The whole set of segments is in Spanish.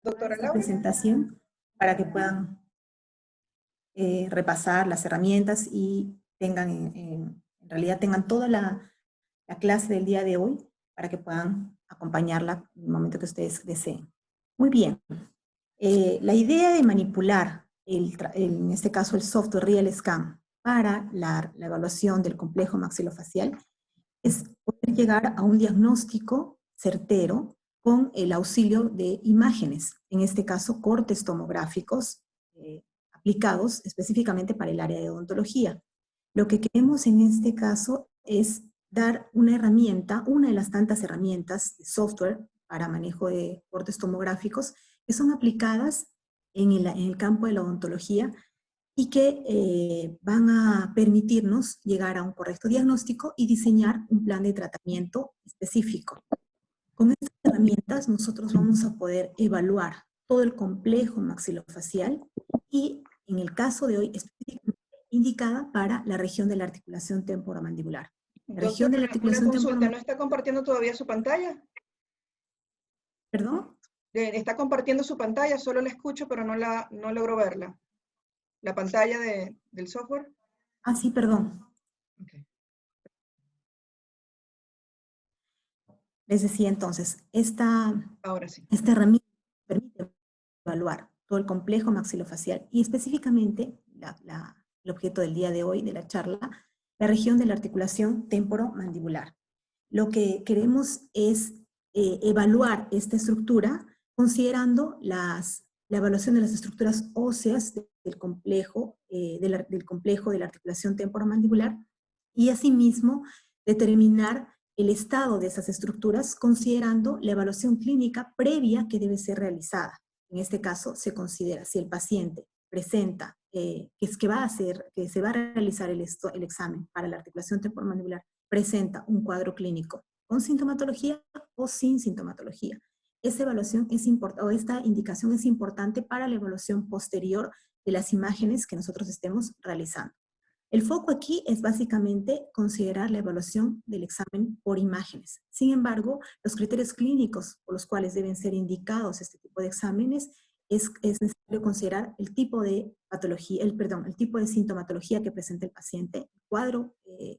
Doctora esta Laura. presentación para que puedan repasar las herramientas y tengan, en realidad tengan toda la clase del día de hoy para que puedan acompañarla en el momento que ustedes deseen. Muy bien. La idea de manipular, en este caso el software RealScan, para la evaluación del complejo maxilofacial es poder llegar a un diagnóstico certero con el auxilio de imágenes, en este caso cortes tomográficos aplicados específicamente para el área de odontología. Lo que queremos en este caso es dar una herramienta, una de las tantas herramientas de software para manejo de cortes tomográficos que son aplicadas en el campo de la odontología y que van a permitirnos llegar a un correcto diagnóstico y diseñar un plan de tratamiento específico. Con estas herramientas nosotros vamos a poder evaluar todo el complejo maxilofacial y en el caso de hoy específicamente indicada para la región de la articulación temporomandibular. La región de la Doctora, una articulación consulta, ¿no temporomandibular. está compartiendo todavía su pantalla? ¿Perdón? Está compartiendo su pantalla, solo la escucho, pero no logro verla. ¿La pantalla del software? Ah, sí, perdón. Okay. Les decía entonces, Ahora sí. esta herramienta permite evaluar todo el complejo maxilofacial y específicamente el objeto del día de hoy de la charla, la región de la articulación temporomandibular. Lo que queremos es evaluar esta estructura considerando la evaluación de las estructuras óseas del complejo, del complejo de la articulación temporomandibular y asimismo determinar el estado de esas estructuras considerando la evaluación clínica previa que debe ser realizada. En este caso se considera si el paciente presenta que se va a realizar el examen para la articulación temporomandibular, presenta un cuadro clínico con sintomatología o sin sintomatología. Esa evaluación es importante, o esta indicación es importante para la evaluación posterior de las imágenes que nosotros estemos realizando. El foco aquí es básicamente considerar la evaluación del examen por imágenes. Sin embargo, los criterios clínicos por los cuales deben ser indicados este tipo de exámenes es necesario considerar el tipo de patología, el tipo de sintomatología que presenta el paciente. El cuadro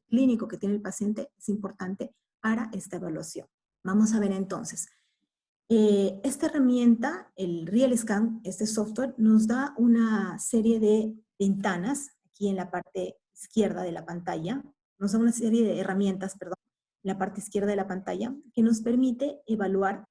clínico que tiene el paciente es importante para esta evaluación. Vamos a ver entonces. Esta herramienta, el RealScan, este software, nos da una serie de ventanas aquí en la parte izquierda de la pantalla, nos da una serie de herramientas, perdón, en la parte izquierda de la pantalla, que nos permite evaluar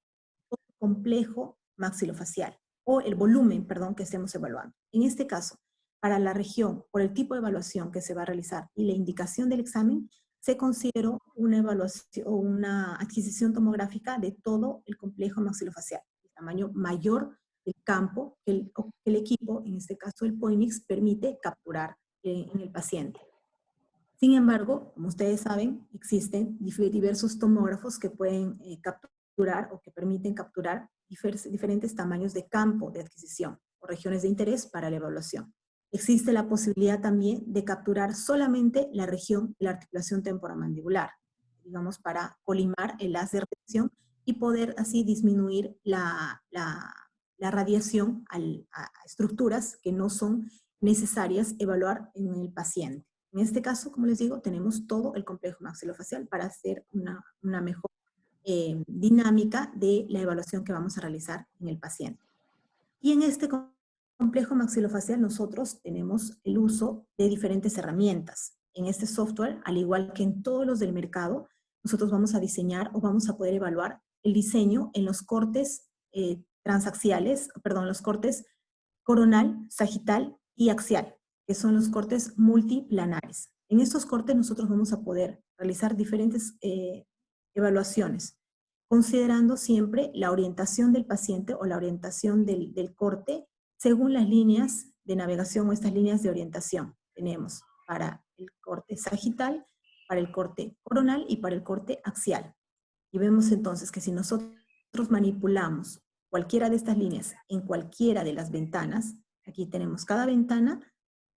todo el complejo maxilofacial, o el volumen, perdón, que estemos evaluando. En este caso, para la región, por el tipo de evaluación que se va a realizar y la indicación del examen, se consideró una evaluación o una adquisición tomográfica de todo el complejo maxilofacial, el tamaño mayor del campo que el equipo, en este caso el Poinix, permite capturar en el paciente. Sin embargo, como ustedes saben, existen diversos tomógrafos que pueden capturar o que permiten capturar diferentes tamaños de campo de adquisición o regiones de interés para la evaluación. Existe la posibilidad también de capturar solamente la región de la articulación temporomandibular, digamos, para colimar el haz de retención y poder así disminuir la radiación a estructuras que no son necesarias evaluar en el paciente. En este caso, como les digo, tenemos todo el complejo maxilofacial para hacer una mejor dinámica de la evaluación que vamos a realizar en el paciente. Y en este complejo maxilofacial nosotros tenemos el uso de diferentes herramientas. En este software, al igual que en todos los del mercado, nosotros vamos a diseñar o vamos a poder evaluar el diseño en los cortes los cortes coronal, sagital y axial, que son los cortes multiplanares. En estos cortes nosotros vamos a poder realizar diferentes evaluaciones, considerando siempre la orientación del paciente o la orientación del corte según las líneas de navegación o estas líneas de orientación. Tenemos para el corte sagital, para el corte coronal y para el corte axial. Y vemos entonces que si nosotros manipulamos cualquiera de estas líneas en cualquiera de las ventanas, aquí tenemos cada ventana,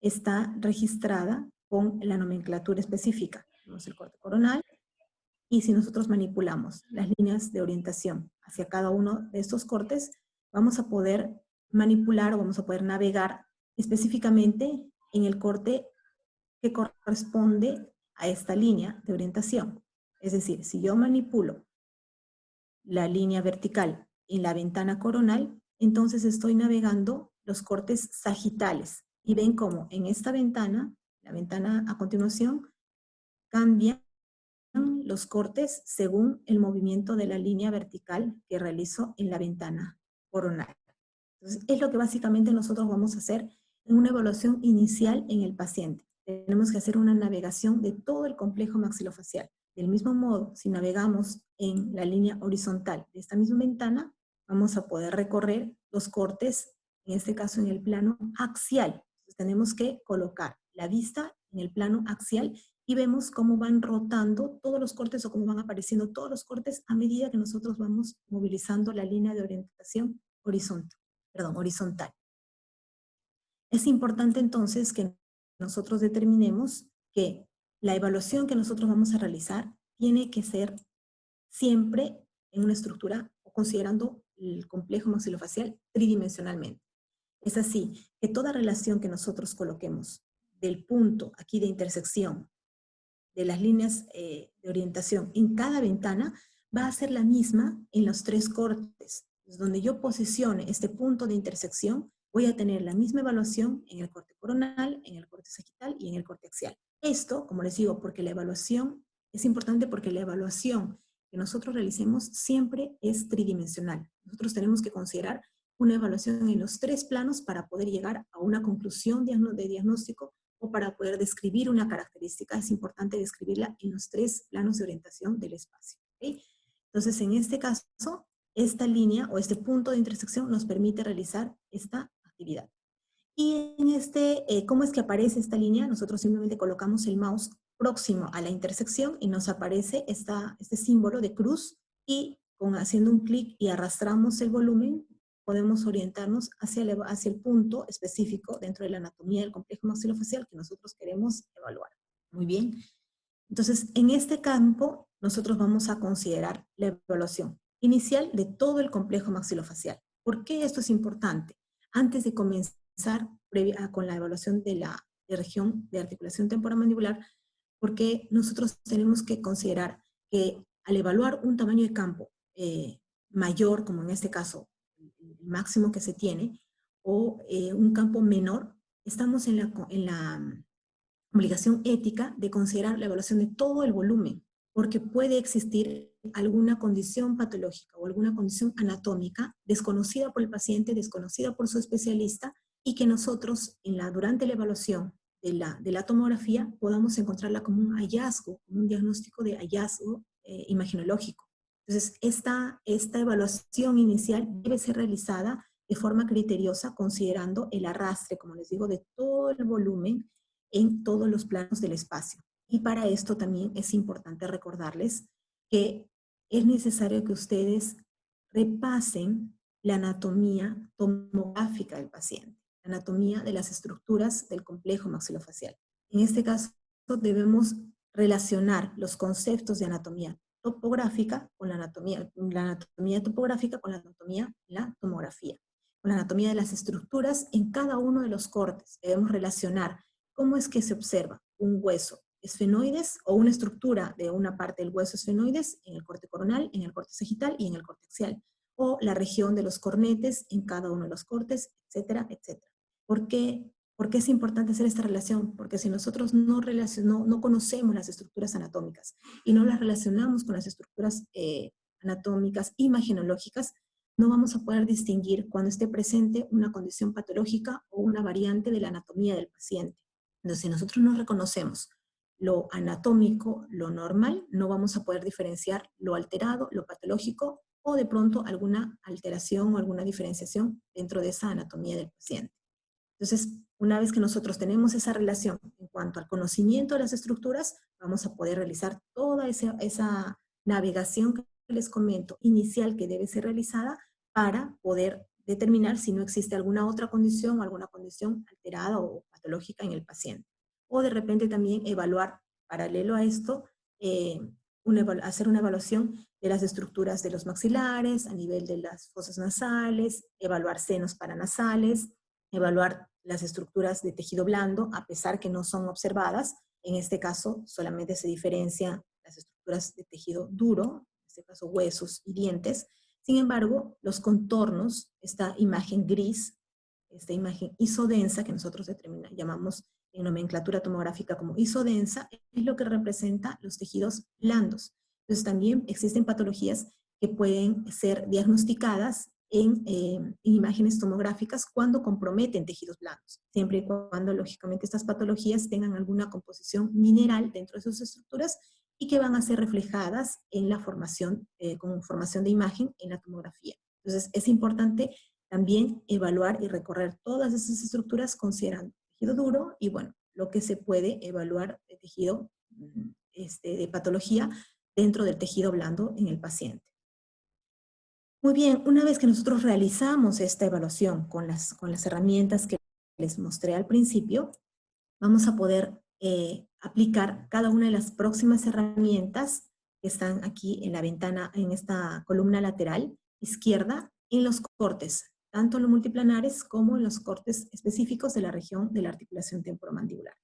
está registrada con la nomenclatura específica. Tenemos el corte coronal, y si nosotros manipulamos las líneas de orientación hacia cada uno de estos cortes, vamos a poder manipular o vamos a poder navegar específicamente en el corte que corresponde a esta línea de orientación. Es decir, si yo manipulo la línea vertical en la ventana coronal, entonces estoy navegando los cortes sagitales. Y ven cómo en esta ventana, la ventana a continuación, cambian los cortes según el movimiento de la línea vertical que realizo en la ventana coronal. Entonces, es lo que básicamente nosotros vamos a hacer en una evaluación inicial en el paciente. Tenemos que hacer una navegación de todo el complejo maxilofacial. Del mismo modo, si navegamos en la línea horizontal de esta misma ventana, vamos a poder recorrer los cortes, en este caso en el plano axial. Entonces, tenemos que colocar la vista en el plano axial y vemos cómo van rotando todos los cortes o cómo van apareciendo todos los cortes a medida que nosotros vamos movilizando la línea de orientación horizontal. Es importante entonces que nosotros determinemos que la evaluación que nosotros vamos a realizar tiene que ser siempre en una estructura o considerando el complejo maxilofacial tridimensionalmente. Es así que toda relación que nosotros coloquemos del punto aquí de intersección de las líneas de orientación en cada ventana va a ser la misma en los tres cortes. Entonces, donde yo posicione este punto de intersección, voy a tener la misma evaluación en el corte coronal, en el corte sagital y en el corte axial. Esto, como les digo, porque la evaluación es importante porque la evaluación que nosotros realicemos siempre es tridimensional. Nosotros tenemos que considerar una evaluación en los tres planos para poder llegar a una conclusión de diagnóstico o para poder describir una característica. Es importante describirla en los tres planos de orientación del espacio. ¿Okay? Entonces, en este caso, esta línea o este punto de intersección nos permite realizar esta actividad. Y en ¿cómo es que aparece esta línea? Nosotros simplemente colocamos el mouse próximo a la intersección y nos aparece este símbolo de cruz y haciendo un clic y arrastramos el volumen, podemos orientarnos hacia el punto específico dentro de la anatomía del complejo maxilofacial que nosotros queremos evaluar. Muy bien. Entonces, en este campo, nosotros vamos a considerar la evaluación inicial de todo el complejo maxilofacial. ¿Por qué esto es importante? Antes de comenzar con la evaluación de la región de articulación temporomandibular, porque nosotros tenemos que considerar que al evaluar un tamaño de campo mayor, como en este caso el máximo que se tiene, o un campo menor, estamos en la obligación ética de considerar la evaluación de todo el volumen, porque puede existir alguna condición patológica o alguna condición anatómica desconocida por el paciente, desconocida por su especialista, y que nosotros durante la evaluación de la tomografía podamos encontrarla como un hallazgo, como un diagnóstico de hallazgo imaginológico. Entonces, esta evaluación inicial debe ser realizada de forma criteriosa, considerando el arrastre, como les digo, de todo el volumen en todos los planos del espacio. Y para esto también es importante recordarles que es necesario que ustedes repasen la anatomía tomográfica del paciente, la anatomía de las estructuras del complejo maxilofacial. En este caso debemos relacionar los conceptos de anatomía topográfica con la anatomía topográfica con la anatomía de la tomografía, con la anatomía de las estructuras en cada uno de los cortes. Debemos relacionar cómo es que se observa un hueso esfenoides o una estructura de una parte del hueso esfenoides en el corte coronal, en el corte sagital y en el corte axial, o la región de los cornetes en cada uno de los cortes, etcétera, etcétera. ¿Por qué es importante hacer esta relación? Porque si nosotros no conocemos las estructuras anatómicas y no las relacionamos con las estructuras anatómicas imaginológicas, no vamos a poder distinguir cuando esté presente una condición patológica o una variante de la anatomía del paciente. Entonces, si nosotros no reconocemos lo anatómico, lo normal, no vamos a poder diferenciar lo alterado, lo patológico, o de pronto alguna alteración o alguna diferenciación dentro de esa anatomía del paciente. Entonces, una vez que nosotros tenemos esa relación en cuanto al conocimiento de las estructuras, vamos a poder realizar toda esa navegación que les comento, inicial, que debe ser realizada para poder determinar si no existe alguna otra condición o alguna condición alterada o patológica en el paciente. O de repente también evaluar, paralelo a esto, hacer una evaluación de las estructuras de los maxilares, a nivel de las fosas nasales, evaluar senos paranasales, evaluar las estructuras de tejido blando, a pesar que no son observadas. En este caso, solamente se diferencian las estructuras de tejido duro, en este caso huesos y dientes. Sin embargo, los contornos, esta imagen gris, esta imagen isodensa, que nosotros llamamos en nomenclatura tomográfica como isodensa, es lo que representa los tejidos blandos. Entonces también existen patologías que pueden ser diagnosticadas en imágenes tomográficas cuando comprometen tejidos blandos, siempre y cuando, lógicamente, estas patologías tengan alguna composición mineral dentro de sus estructuras y que van a ser reflejadas en la formación, con formación de imagen en la tomografía. Entonces, es importante también evaluar y recorrer todas esas estructuras considerando tejido duro y, bueno, lo que se puede evaluar de tejido de patología dentro del tejido blando en el paciente. Muy bien, una vez que nosotros realizamos esta evaluación con las herramientas que les mostré al principio, vamos a poder aplicar cada una de las próximas herramientas que están aquí en la ventana, en esta columna lateral izquierda, en los cortes, tanto en los multiplanares como en los cortes específicos de la región de la articulación temporomandibular.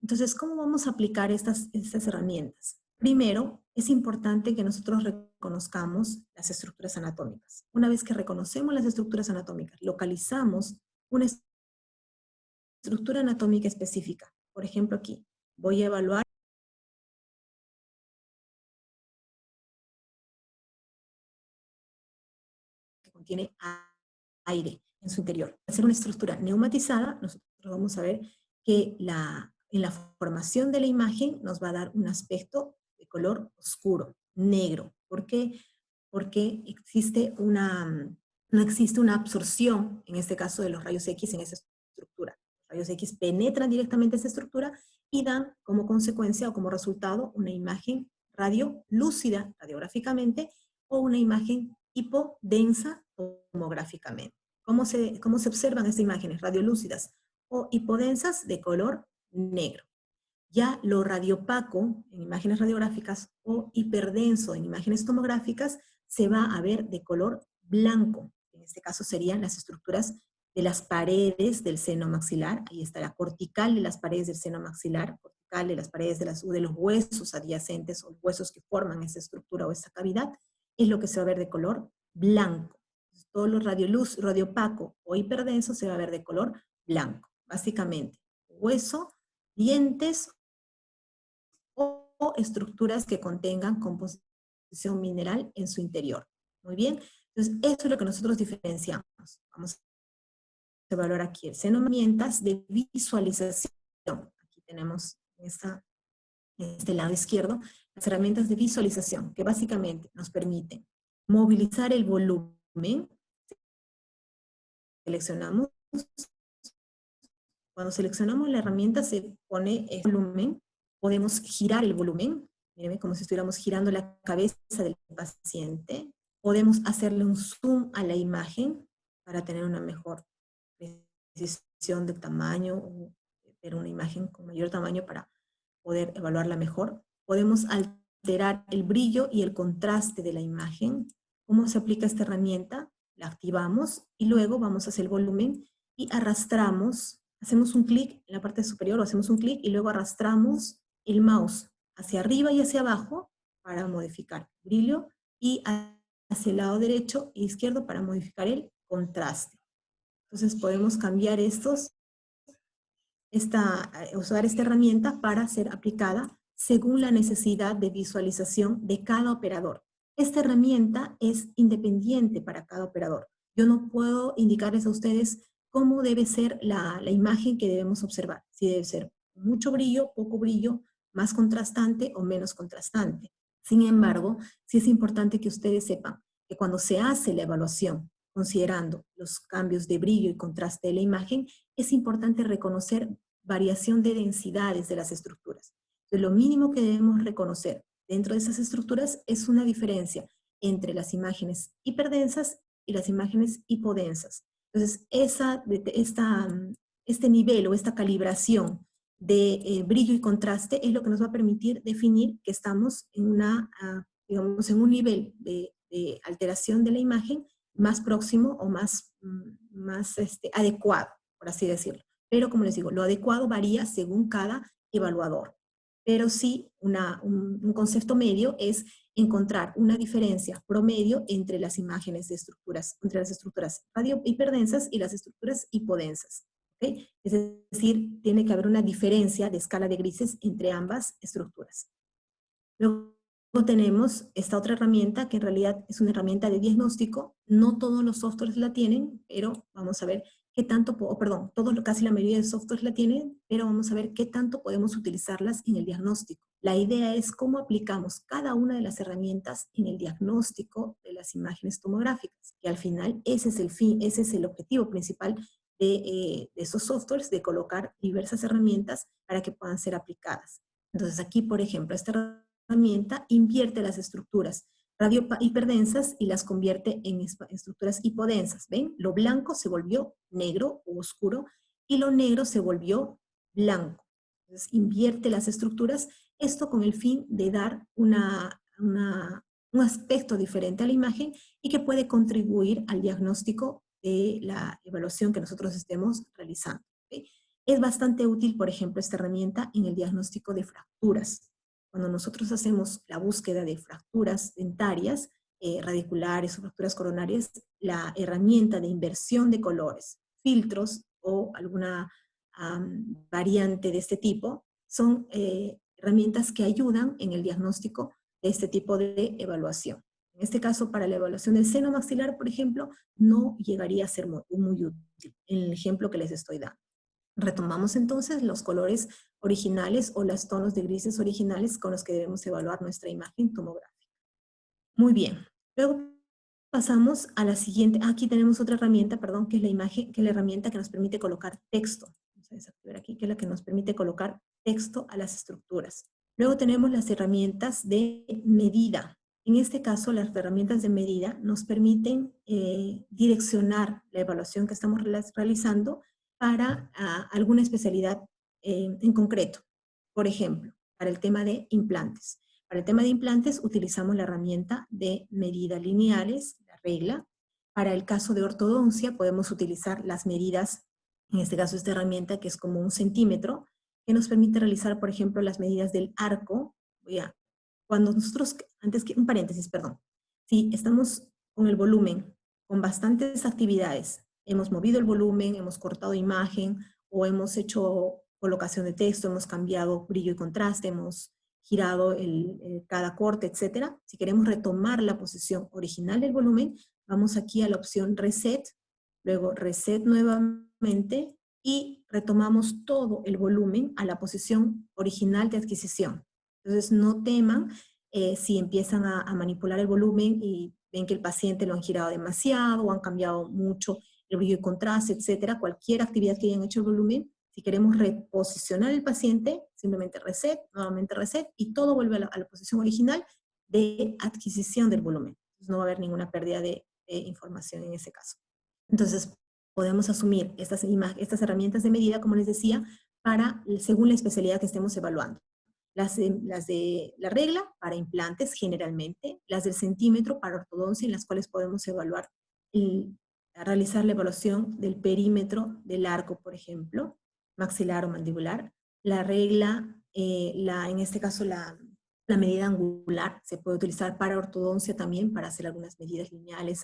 Entonces, ¿cómo vamos a aplicar estas herramientas? Primero, es importante que nosotros reconozcamos las estructuras anatómicas. Una vez que reconocemos las estructuras anatómicas, localizamos una estructura anatómica específica. Por ejemplo, aquí voy a evaluar que contiene aire en su interior. Al ser una estructura neumatizada, nosotros vamos a ver que en la formación de la imagen nos va a dar un aspecto de color oscuro, negro. ¿Por qué? Porque no existe una absorción, en este caso de los rayos X, en esa estructura. Los rayos X penetran directamente esa estructura y dan como consecuencia o como resultado una imagen radiolúcida radiográficamente o una imagen hipodensa tomográficamente. ¿Cómo se observan estas imágenes radiolúcidas o hipodensas de color negro? Ya lo radiopaco en imágenes radiográficas o hiperdenso en imágenes tomográficas se va a ver de color blanco. En este caso serían las estructuras de las paredes del seno maxilar. Ahí está la cortical de las paredes del seno maxilar, cortical de las paredes de los huesos adyacentes o huesos que forman esa estructura o esa cavidad. Es lo que se va a ver de color blanco. Todo lo radiopaco o hiperdenso se va a ver de color blanco. Básicamente, hueso, dientes o estructuras que contengan composición mineral en su interior. Muy bien, entonces eso es lo que nosotros diferenciamos. Vamos a evaluar aquí el seno, herramientas de visualización. Aquí tenemos en este lado izquierdo las herramientas de visualización que básicamente nos permiten movilizar el volumen. Seleccionamos. Cuando seleccionamos la herramienta se pone el volumen. Podemos girar el volumen, miren, como si estuviéramos girando la cabeza del paciente. Podemos hacerle un zoom a la imagen para tener una mejor precisión de tamaño, o ver una imagen con mayor tamaño para poder evaluarla mejor. Podemos alterar el brillo y el contraste de la imagen. ¿Cómo se aplica esta herramienta? La activamos y luego vamos hacia el volumen y arrastramos, hacemos un clic en la parte superior, o hacemos un clic y luego arrastramos el mouse hacia arriba y hacia abajo para modificar el brillo y hacia el lado derecho e izquierdo para modificar el contraste. Entonces podemos cambiar usar esta herramienta para ser aplicada según la necesidad de visualización de cada operador. Esta herramienta es independiente para cada operador. Yo no puedo indicarles a ustedes cómo debe ser la imagen que debemos observar. Si debe ser mucho brillo, poco brillo, más contrastante o menos contrastante. Sin embargo, sí es importante que ustedes sepan que cuando se hace la evaluación, considerando los cambios de brillo y contraste de la imagen, es importante reconocer variación de densidades de las estructuras. Entonces, lo mínimo que debemos reconocer dentro de esas estructuras es una diferencia entre las imágenes hiperdensas y las imágenes hipodensas. Entonces, este nivel o esta calibración brillo y contraste es lo que nos va a permitir definir que estamos en digamos, en un nivel de alteración de la imagen más próximo o más adecuado, por así decirlo. Pero como les digo, lo adecuado varía según cada evaluador. Pero sí, un concepto medio es encontrar una diferencia promedio entre las imágenes de estructuras, entre las estructuras radiohiperdensas y las estructuras hipodensas. ¿Okay? Es decir, tiene que haber una diferencia de escala de grises entre ambas estructuras. Luego tenemos esta otra herramienta que en realidad es una herramienta de diagnóstico. No todos los softwares la tienen, pero vamos a ver qué tanto, perdón, casi la mayoría de softwares la tienen, pero vamos a ver qué tanto podemos utilizarlas en el diagnóstico. La idea es cómo aplicamos cada una de las herramientas en el diagnóstico de las imágenes tomográficas, que al final ese es el fin, ese es el objetivo principal de esos softwares, de colocar diversas herramientas para que puedan ser aplicadas. Entonces aquí, por ejemplo, esta herramienta invierte las estructuras radiohiperdensas y las convierte en estructuras hipodensas. ¿Ven? Lo blanco se volvió negro o oscuro y lo negro se volvió blanco. Entonces invierte las estructuras, esto con el fin de dar un aspecto diferente a la imagen y que puede contribuir al diagnóstico de la evaluación que nosotros estemos realizando. ¿Okay? Es bastante útil, por ejemplo, esta herramienta en el diagnóstico de fracturas. Cuando nosotros hacemos la búsqueda de fracturas dentarias, radiculares o fracturas coronarias, la herramienta de inversión de colores, filtros o alguna variante de este tipo, son herramientas que ayudan en el diagnóstico de este tipo de evaluación. En este caso, para la evaluación del seno maxilar, por ejemplo, no llegaría a ser muy útil en el ejemplo que les estoy dando. Retomamos entonces los colores originales o los tonos de grises originales con los que debemos evaluar nuestra imagen tomográfica. Muy bien. Luego pasamos a la siguiente. Aquí tenemos otra herramienta, perdón, que es la imagen, que es la herramienta que nos permite colocar texto. Vamos a desactivar aquí, que es la que nos permite colocar texto a las estructuras. Luego tenemos las herramientas de medida. En este caso, las herramientas de medida nos permiten direccionar la evaluación que estamos realizando para alguna especialidad en concreto. Por ejemplo, para el tema de implantes. Para el tema de implantes utilizamos la herramienta de medidas lineales, la regla. Para el caso de ortodoncia podemos utilizar las medidas, en este caso esta herramienta que es como 1 centímetro, que nos permite realizar, por ejemplo, las medidas del arco. Cuando nosotros, un paréntesis, perdón. Si estamos con el volumen, con bastantes actividades, hemos movido el volumen, hemos cortado imagen, o hemos hecho colocación de texto, hemos cambiado brillo y contraste, hemos girado cada corte, etc. Si queremos retomar la posición original del volumen, vamos aquí a la opción Reset, luego Reset nuevamente, y retomamos todo el volumen a la posición original de adquisición. Entonces no teman si empiezan a manipular el volumen y ven que el paciente lo han girado demasiado o han cambiado mucho el brillo y contraste, etcétera, cualquier actividad que hayan hecho el volumen, si queremos reposicionar el paciente, simplemente reset, nuevamente reset, y todo vuelve a la posición original de adquisición del volumen. Entonces no va a haber ninguna pérdida de información en ese caso. Entonces podemos asumir estas herramientas de medida, como les decía, según la especialidad que estemos evaluando. Las de la regla para implantes generalmente, las del centímetro para ortodoncia, en las cuales podemos evaluar realizar la evaluación del perímetro del arco, por ejemplo, maxilar o mandibular. La regla, en este caso la medida angular, se puede utilizar para ortodoncia también, para hacer algunas medidas lineales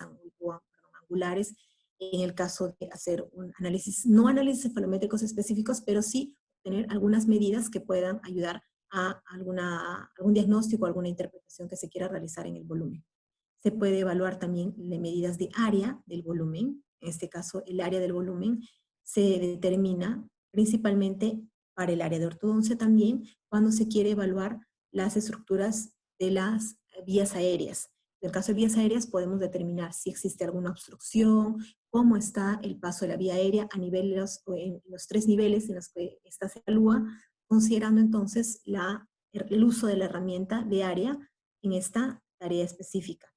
angulares, en el caso de hacer un análisis, no análisis cefalométricos específicos, pero sí tener algunas medidas que puedan ayudar a algún diagnóstico o alguna interpretación que se quiera realizar en el volumen. Se puede evaluar también las medidas de área del volumen. En este caso, el área del volumen se determina principalmente para el área de ortodoncia también, cuando se quiere evaluar las estructuras de las vías aéreas. En el caso de vías aéreas podemos determinar si existe alguna obstrucción, cómo está el paso de la vía aérea a nivel en los 3 niveles en los que esta se evalúa, considerando entonces el uso de la herramienta de área en esta tarea específica.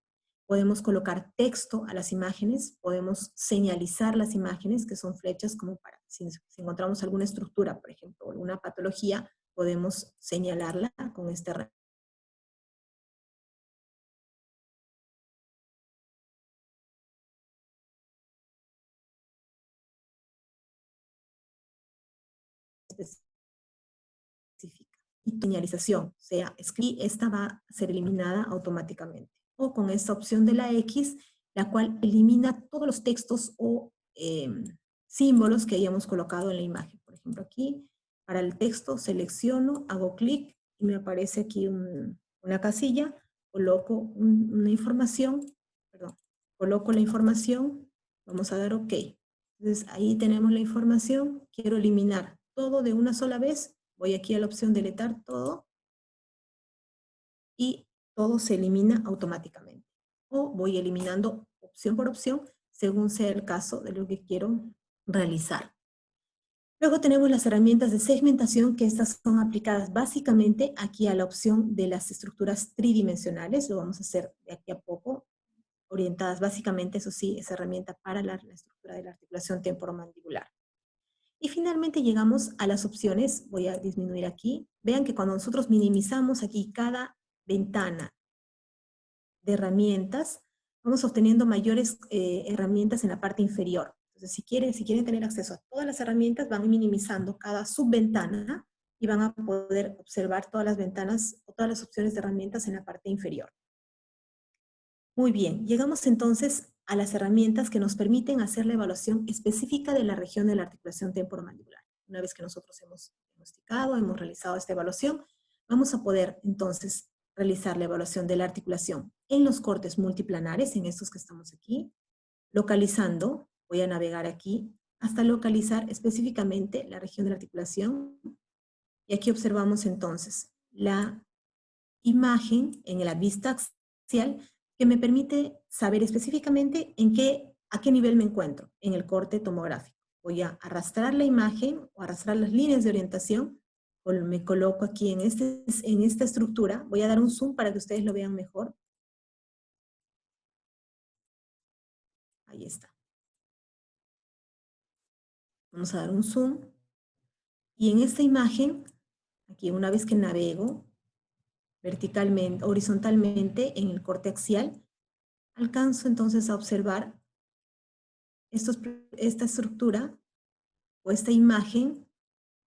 podemos colocar texto a las imágenes, podemos señalizar las imágenes, que son flechas como para, si encontramos alguna estructura, por ejemplo, alguna patología, podemos señalarla con este específica. Y señalización, o sea, esta va a ser eliminada automáticamente. O con esta opción de la X, la cual elimina todos los textos o símbolos que hayamos colocado en la imagen. Por ejemplo, aquí, para el texto, selecciono, hago clic y me aparece aquí una casilla, coloco una información, perdón, coloco la información, vamos a dar OK. Entonces, ahí tenemos la información, quiero eliminar todo de una sola vez, voy aquí a la opción de deletar todo y todo se elimina automáticamente. O voy eliminando opción por opción según sea el caso de lo que quiero realizar. Luego tenemos las herramientas de segmentación, que estas son aplicadas básicamente aquí a la opción de las estructuras tridimensionales. Lo vamos a hacer de aquí a poco, orientadas básicamente, eso sí, esa herramienta para la estructura de la articulación temporomandibular. Y finalmente llegamos a las opciones, voy a disminuir aquí. Vean que cuando nosotros minimizamos aquí cada ventana de herramientas, vamos obteniendo mayores herramientas en la parte inferior. Entonces, si quieren tener acceso a todas las herramientas, van minimizando cada subventana y van a poder observar todas las ventanas o todas las opciones de herramientas en la parte inferior. Muy bien, llegamos entonces a las herramientas que nos permiten hacer la evaluación específica de la región de la articulación temporomandibular. Una vez que nosotros hemos diagnosticado, hemos realizado esta evaluación, vamos a poder entonces realizar la evaluación de la articulación en los cortes multiplanares, en estos que estamos aquí, localizando, voy a navegar aquí, hasta localizar específicamente la región de la articulación. Y aquí observamos entonces la imagen en la vista axial que me permite saber específicamente a qué nivel me encuentro en el corte tomográfico. Voy a arrastrar la imagen o arrastrar las líneas de orientación, me coloco aquí en esta estructura, voy a dar un zoom para que ustedes lo vean mejor. Ahí está. Vamos a dar un zoom. Y en esta imagen, aquí una vez que navego verticalmente, horizontalmente en el corte axial, alcanzo entonces a observar esta estructura o esta imagen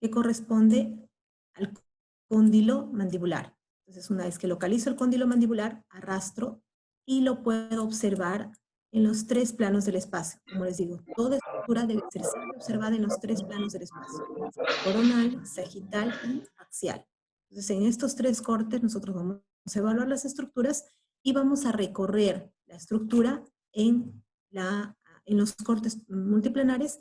que corresponde al cóndilo mandibular. Entonces, una vez que localizo el cóndilo mandibular, arrastro y lo puedo observar en los tres planos del espacio. Como les digo, toda estructura debe ser siempre observada en los tres planos del espacio: coronal, sagital y axial. Entonces, en estos tres cortes nosotros vamos a evaluar las estructuras y vamos a recorrer la estructura en los cortes multiplanares,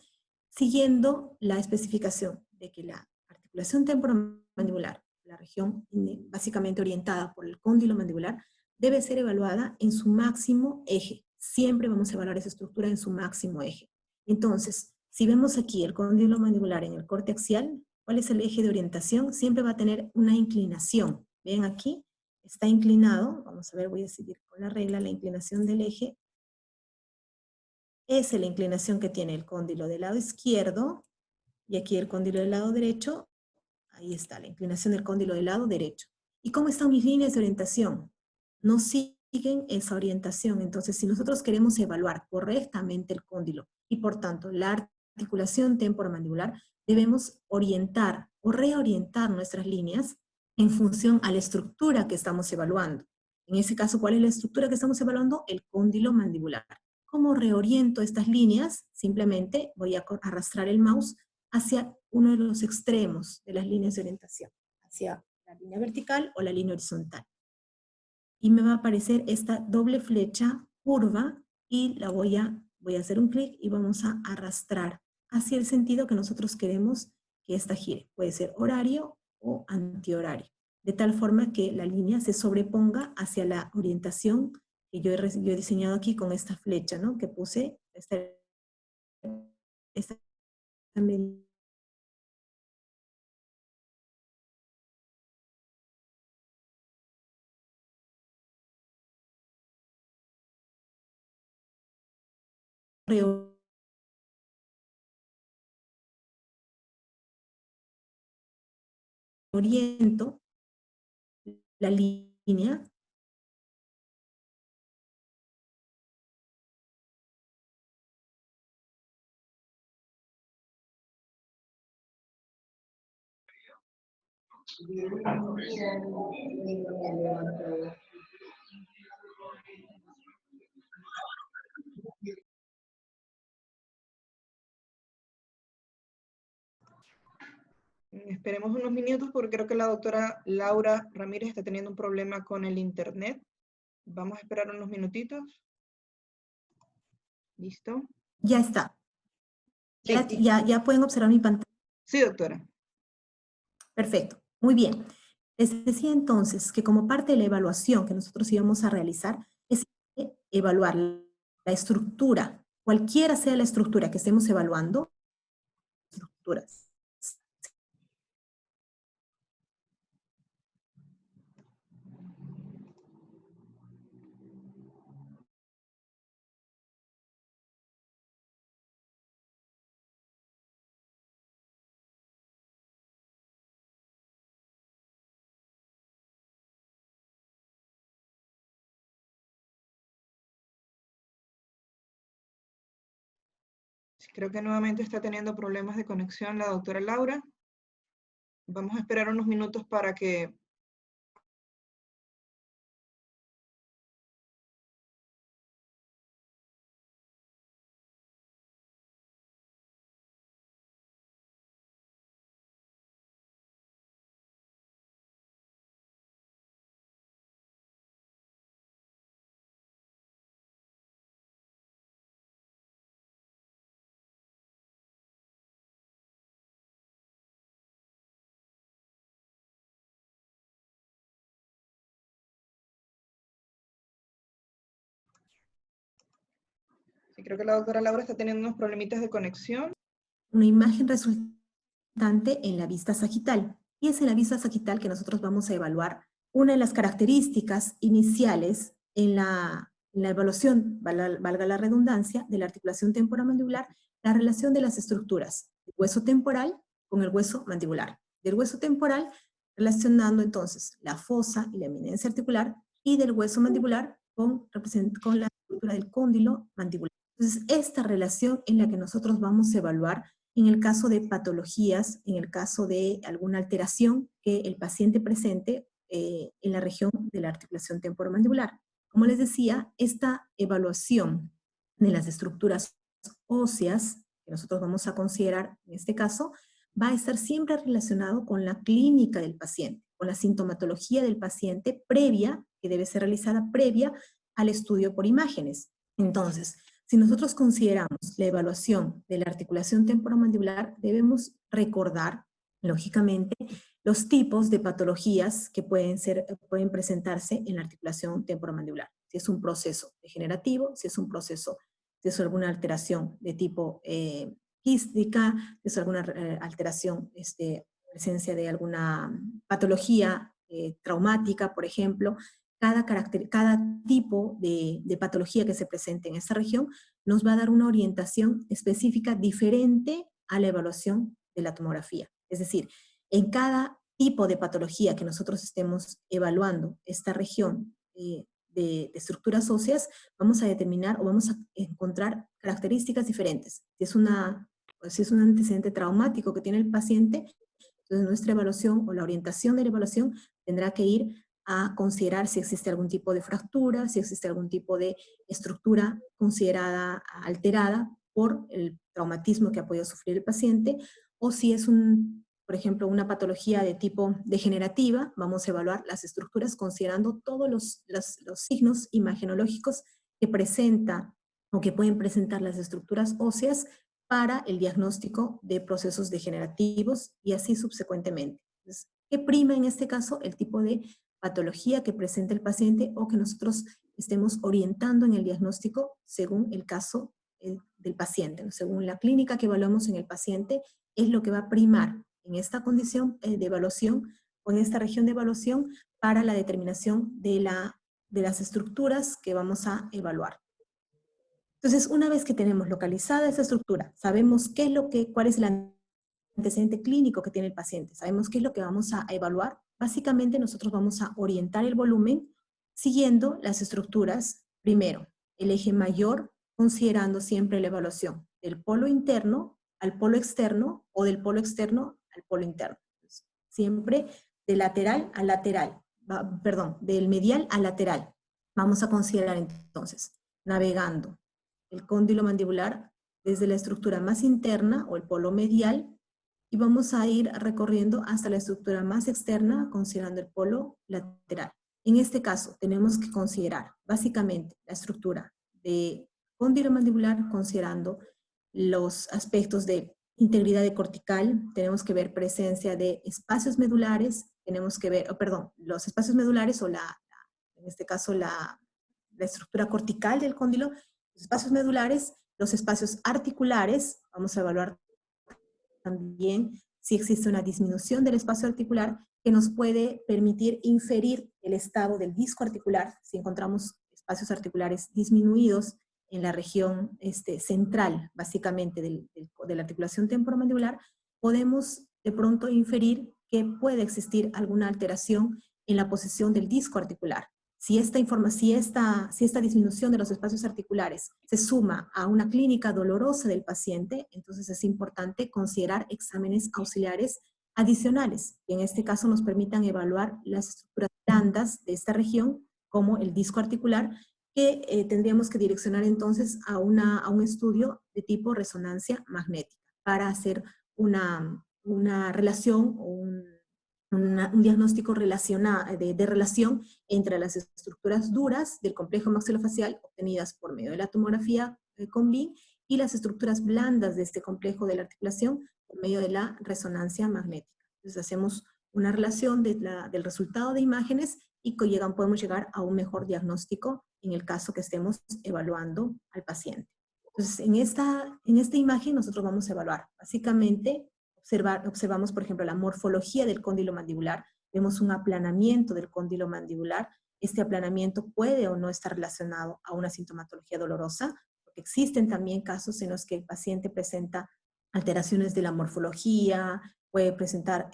siguiendo la especificación de que la articulación temporomandibular, la región básicamente orientada por el cóndilo mandibular, debe ser evaluada en su máximo eje. Siempre vamos a evaluar esa estructura en su máximo eje. Entonces, si vemos aquí el cóndilo mandibular en el corte axial, ¿cuál es el eje de orientación? Siempre va a tener una inclinación. Ven aquí, está inclinado. Vamos a ver, voy a seguir con la regla. La inclinación del eje es la inclinación que tiene el cóndilo del lado izquierdo, y aquí el cóndilo del lado derecho. Ahí está, la inclinación del cóndilo del lado derecho. ¿Y cómo están mis líneas de orientación? No siguen esa orientación. Entonces, si nosotros queremos evaluar correctamente el cóndilo y por tanto la articulación temporomandibular, debemos orientar o reorientar nuestras líneas en función a la estructura que estamos evaluando. En ese caso, ¿cuál es la estructura que estamos evaluando? El cóndilo mandibular. ¿Cómo reoriento estas líneas? Simplemente voy a arrastrar el mouse hacia uno de los extremos de las líneas de orientación, hacia la línea vertical o la línea horizontal. Y me va a aparecer esta doble flecha curva y voy a hacer un clic y vamos a arrastrar hacia el sentido que nosotros queremos que esta gire. Puede ser horario o antihorario, de tal forma que la línea se sobreponga hacia la orientación que yo he diseñado aquí con esta flecha, ¿no? Que puse esta reoriento la línea. Esperemos unos minutos porque creo que la doctora Laura Ramírez está teniendo un problema con el internet. Vamos a esperar unos minutitos. ¿Listo? Ya está. Sí, Ya pueden observar mi pantalla. sí, doctora. Perfecto. Muy bien. Les decía entonces que como parte de la evaluación que nosotros íbamos a realizar, es evaluar la estructura, cualquiera sea la estructura que estemos evaluando, estructuras. Creo que nuevamente está teniendo problemas de conexión la doctora Laura. Vamos a esperar unos minutos para que... Sí, creo que la doctora Laura está teniendo unos problemitas de conexión. Una imagen resultante en la vista sagital. Y es en la vista sagital que nosotros vamos a evaluar una de las características iniciales en la evaluación, valga la redundancia, de la articulación temporomandibular, la relación de las estructuras, el hueso temporal con el hueso mandibular. Del hueso temporal, relacionando entonces la fosa y la eminencia articular, y del hueso mandibular con la estructura del cóndilo mandibular. Entonces, esta relación en la que nosotros vamos a evaluar en el caso de patologías, en el caso de alguna alteración que el paciente presente en la región de la articulación temporomandibular. Como les decía, esta evaluación de las estructuras óseas, que nosotros vamos a considerar en este caso, va a estar siempre relacionado con la clínica del paciente, con la sintomatología del paciente previa, que debe ser realizada previa al estudio por imágenes. Entonces, si nosotros consideramos la evaluación de la articulación temporomandibular, debemos recordar, lógicamente, los tipos de patologías que pueden presentarse en la articulación temporomandibular. Si es un proceso degenerativo, si es un proceso, si es alguna alteración de tipo quística, si es alguna alteración, presencia de alguna patología traumática, por ejemplo. Cada tipo de patología que se presente en esta región nos va a dar una orientación específica diferente a la evaluación de la tomografía. Es decir, en cada tipo de patología que nosotros estemos evaluando esta región de estructuras óseas, vamos a determinar o vamos a encontrar características diferentes. Si es un antecedente traumático que tiene el paciente, entonces nuestra evaluación o la orientación de la evaluación tendrá que ir a considerar si existe algún tipo de fractura, si existe algún tipo de estructura considerada alterada por el traumatismo que ha podido sufrir el paciente, o si es por ejemplo, una patología de tipo degenerativa, vamos a evaluar las estructuras considerando todos los signos imagenológicos que presenta o que pueden presentar las estructuras óseas para el diagnóstico de procesos degenerativos y así subsecuentemente. Entonces, ¿qué prima en este caso? El tipo de patología que presenta el paciente o que nosotros estemos orientando en el diagnóstico según el caso del paciente, ¿no? Según la clínica que evaluamos en el paciente, es lo que va a primar en esta condición de evaluación o en esta región de evaluación para la determinación de las estructuras que vamos a evaluar. Entonces, una vez que tenemos localizada esa estructura, sabemos cuál es el antecedente clínico que tiene el paciente, sabemos qué es lo que vamos a evaluar, básicamente nosotros vamos a orientar el volumen siguiendo las estructuras. Primero, el eje mayor, considerando siempre la evaluación del polo interno al polo externo o del polo externo al polo interno. Siempre de lateral a lateral, perdón, del medial a lateral. Vamos a considerar entonces, navegando el cóndilo mandibular desde la estructura más interna o el polo medial y vamos a ir recorriendo hasta la estructura más externa considerando el polo lateral. En este caso tenemos que considerar básicamente la estructura de cóndilo mandibular considerando los aspectos de integridad de cortical, tenemos que ver presencia de espacios medulares, tenemos que ver, los espacios medulares o en este caso la estructura cortical del cóndilo, los espacios medulares, los espacios articulares, vamos a evaluar también si existe una disminución del espacio articular que nos puede permitir inferir el estado del disco articular, si encontramos espacios articulares disminuidos en la región central, básicamente, de la articulación temporomandibular, podemos de pronto inferir que puede existir alguna alteración en la posición del disco articular. Si esta disminución de los espacios articulares se suma a una clínica dolorosa del paciente, entonces es importante considerar exámenes auxiliares adicionales, que en este caso nos permitan evaluar las estructuras blandas de esta región, como el disco articular, que tendríamos que direccionar entonces a un estudio de tipo resonancia magnética para hacer una relación o un diagnóstico de relación entre las estructuras duras del complejo maxilofacial obtenidas por medio de la tomografía con BIM y las estructuras blandas de este complejo de la articulación por medio de la resonancia magnética. Entonces hacemos una relación del resultado de imágenes y podemos llegar a un mejor diagnóstico en el caso que estemos evaluando al paciente. Entonces, en esta imagen nosotros vamos a evaluar, básicamente, observamos, por ejemplo, la morfología del cóndilo mandibular, vemos un aplanamiento del cóndilo mandibular, este aplanamiento puede o no estar relacionado a una sintomatología dolorosa, porque existen también casos en los que el paciente presenta alteraciones de la morfología, puede presentar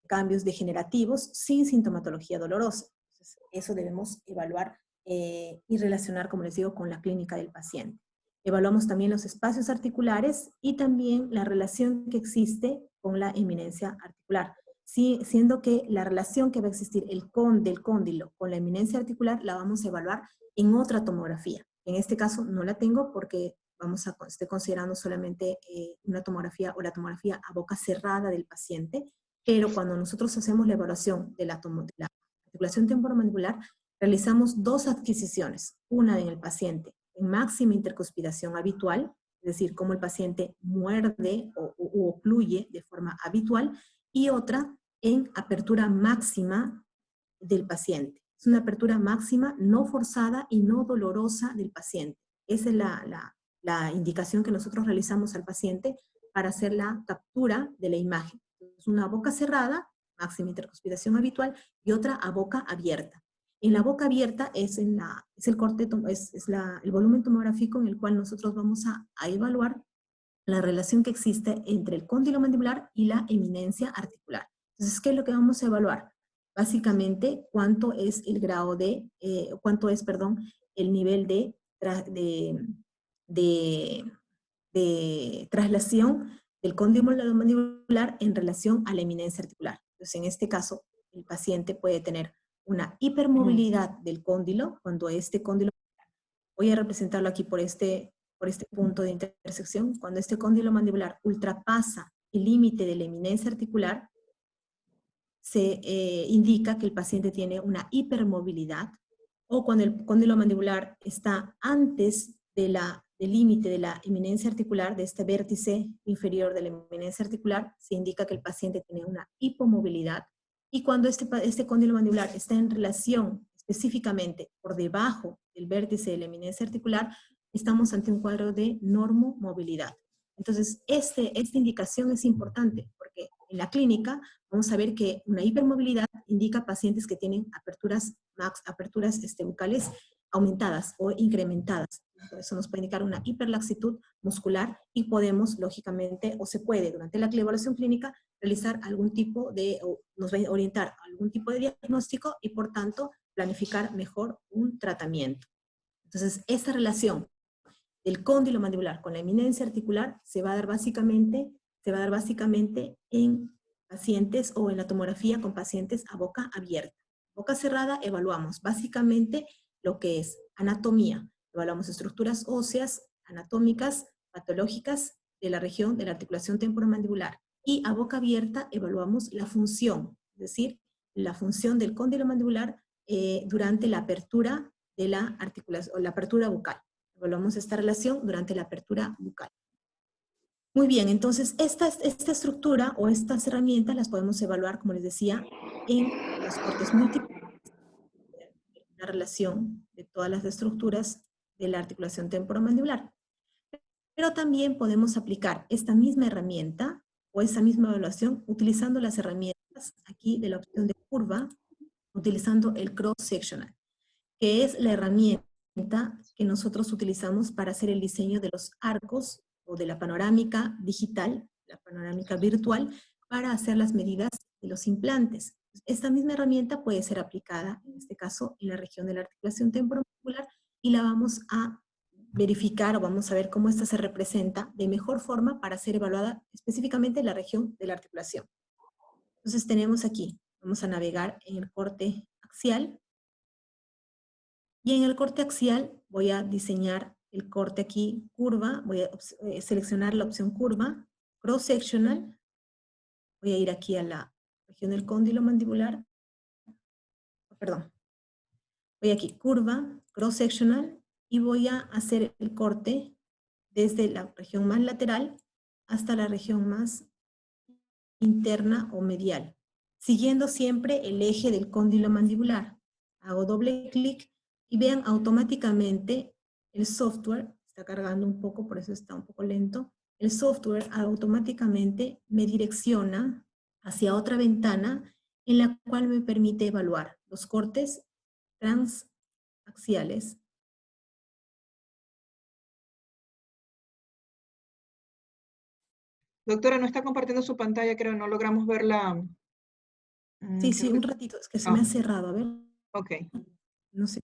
cambios degenerativos sin sintomatología dolorosa. Entonces, eso debemos evaluar y relacionar, como les digo, con la clínica del paciente. Evaluamos también los espacios articulares y también la relación que existe con la eminencia articular, siendo que la relación que va a existir del cóndilo con la eminencia articular la vamos a evaluar en otra tomografía. En este caso no la tengo porque estoy considerando solamente una tomografía o la tomografía a boca cerrada del paciente, pero cuando nosotros hacemos la evaluación de la articulación temporomandibular, realizamos dos adquisiciones, una en el paciente en máxima intercuspidación habitual, es decir, cómo el paciente muerde o ocluye de forma habitual, y otra en apertura máxima del paciente. Es una apertura máxima no forzada y no dolorosa del paciente. Esa es la indicación que nosotros realizamos al paciente para hacer la captura de la imagen. Es una boca cerrada, máxima intercuspidación habitual, y otra a boca abierta. En la boca abierta es el volumen tomográfico en el cual nosotros vamos a evaluar la relación que existe entre el cóndilo mandibular y la eminencia articular. Entonces, ¿qué es lo que vamos a evaluar? Básicamente, cuánto es el nivel de traslación del cóndilo mandibular en relación a la eminencia articular. Entonces, en este caso, el paciente puede tener una hipermovilidad del cóndilo, cuando este cóndilo, voy a representarlo aquí por este punto de intersección, cuando este cóndilo mandibular ultrapasa el límite de la eminencia articular, se indica que el paciente tiene una hipermovilidad, o cuando el cóndilo mandibular está antes del límite de la eminencia articular, de este vértice inferior de la eminencia articular, se indica que el paciente tiene una hipomovilidad. Y cuando este cóndilo mandibular está en relación específicamente por debajo del vértice de la eminencia articular, estamos ante un cuadro de normomovilidad. Entonces, esta indicación es importante porque en la clínica vamos a ver que una hipermovilidad indica pacientes que tienen aperturas bucales aumentadas o incrementadas. Eso nos puede indicar una hiperlaxitud muscular y podemos, lógicamente, o se puede, durante la evaluación clínica, realizar algún tipo de, o nos va a orientar a algún tipo de diagnóstico y, por tanto, planificar mejor un tratamiento. Entonces, esta relación del cóndilo mandibular con la eminencia articular se va a dar básicamente en pacientes o en la tomografía con pacientes a boca abierta. Boca cerrada evaluamos básicamente lo que es anatomía. Evaluamos estructuras óseas, anatómicas, patológicas de la región de la articulación temporomandibular. Y a boca abierta evaluamos la función, es decir, la función del cóndilo mandibular durante la apertura de la articulación, o la apertura bucal. Evaluamos esta relación durante la apertura bucal. Muy bien, entonces esta estructura o estas herramientas las podemos evaluar, como les decía, en los cortes múltiples, la relación de todas las estructuras de la articulación temporomandibular. Pero también podemos aplicar esta misma herramienta o esa misma evaluación utilizando las herramientas aquí de la opción de curva, utilizando el cross-sectional, que es la herramienta que nosotros utilizamos para hacer el diseño de los arcos o de la panorámica digital, la panorámica virtual, para hacer las medidas de los implantes. Esta misma herramienta puede ser aplicada, en este caso, en la región de la articulación temporomandibular y la vamos a verificar o vamos a ver cómo esta se representa de mejor forma para ser evaluada específicamente en la región de la articulación. Entonces tenemos aquí, vamos a navegar en el corte axial, y en el corte axial voy a diseñar el corte aquí, curva, voy a seleccionar la opción curva, cross-sectional, voy a ir aquí a la región del cóndilo mandibular, perdón, voy aquí, curva, cross-sectional, y voy a hacer el corte desde la región más lateral hasta la región más interna o medial, siguiendo siempre el eje del cóndilo mandibular. Hago doble clic y vean automáticamente el software, está cargando un poco, por eso está un poco lento, el software automáticamente me direcciona hacia otra ventana en la cual me permite evaluar los cortes transaxiales. Doctora, no está compartiendo su pantalla, creo, no logramos verla. Sí, Creo sí, que... un ratito, es que se me ha cerrado, a ver. Ok. No sé.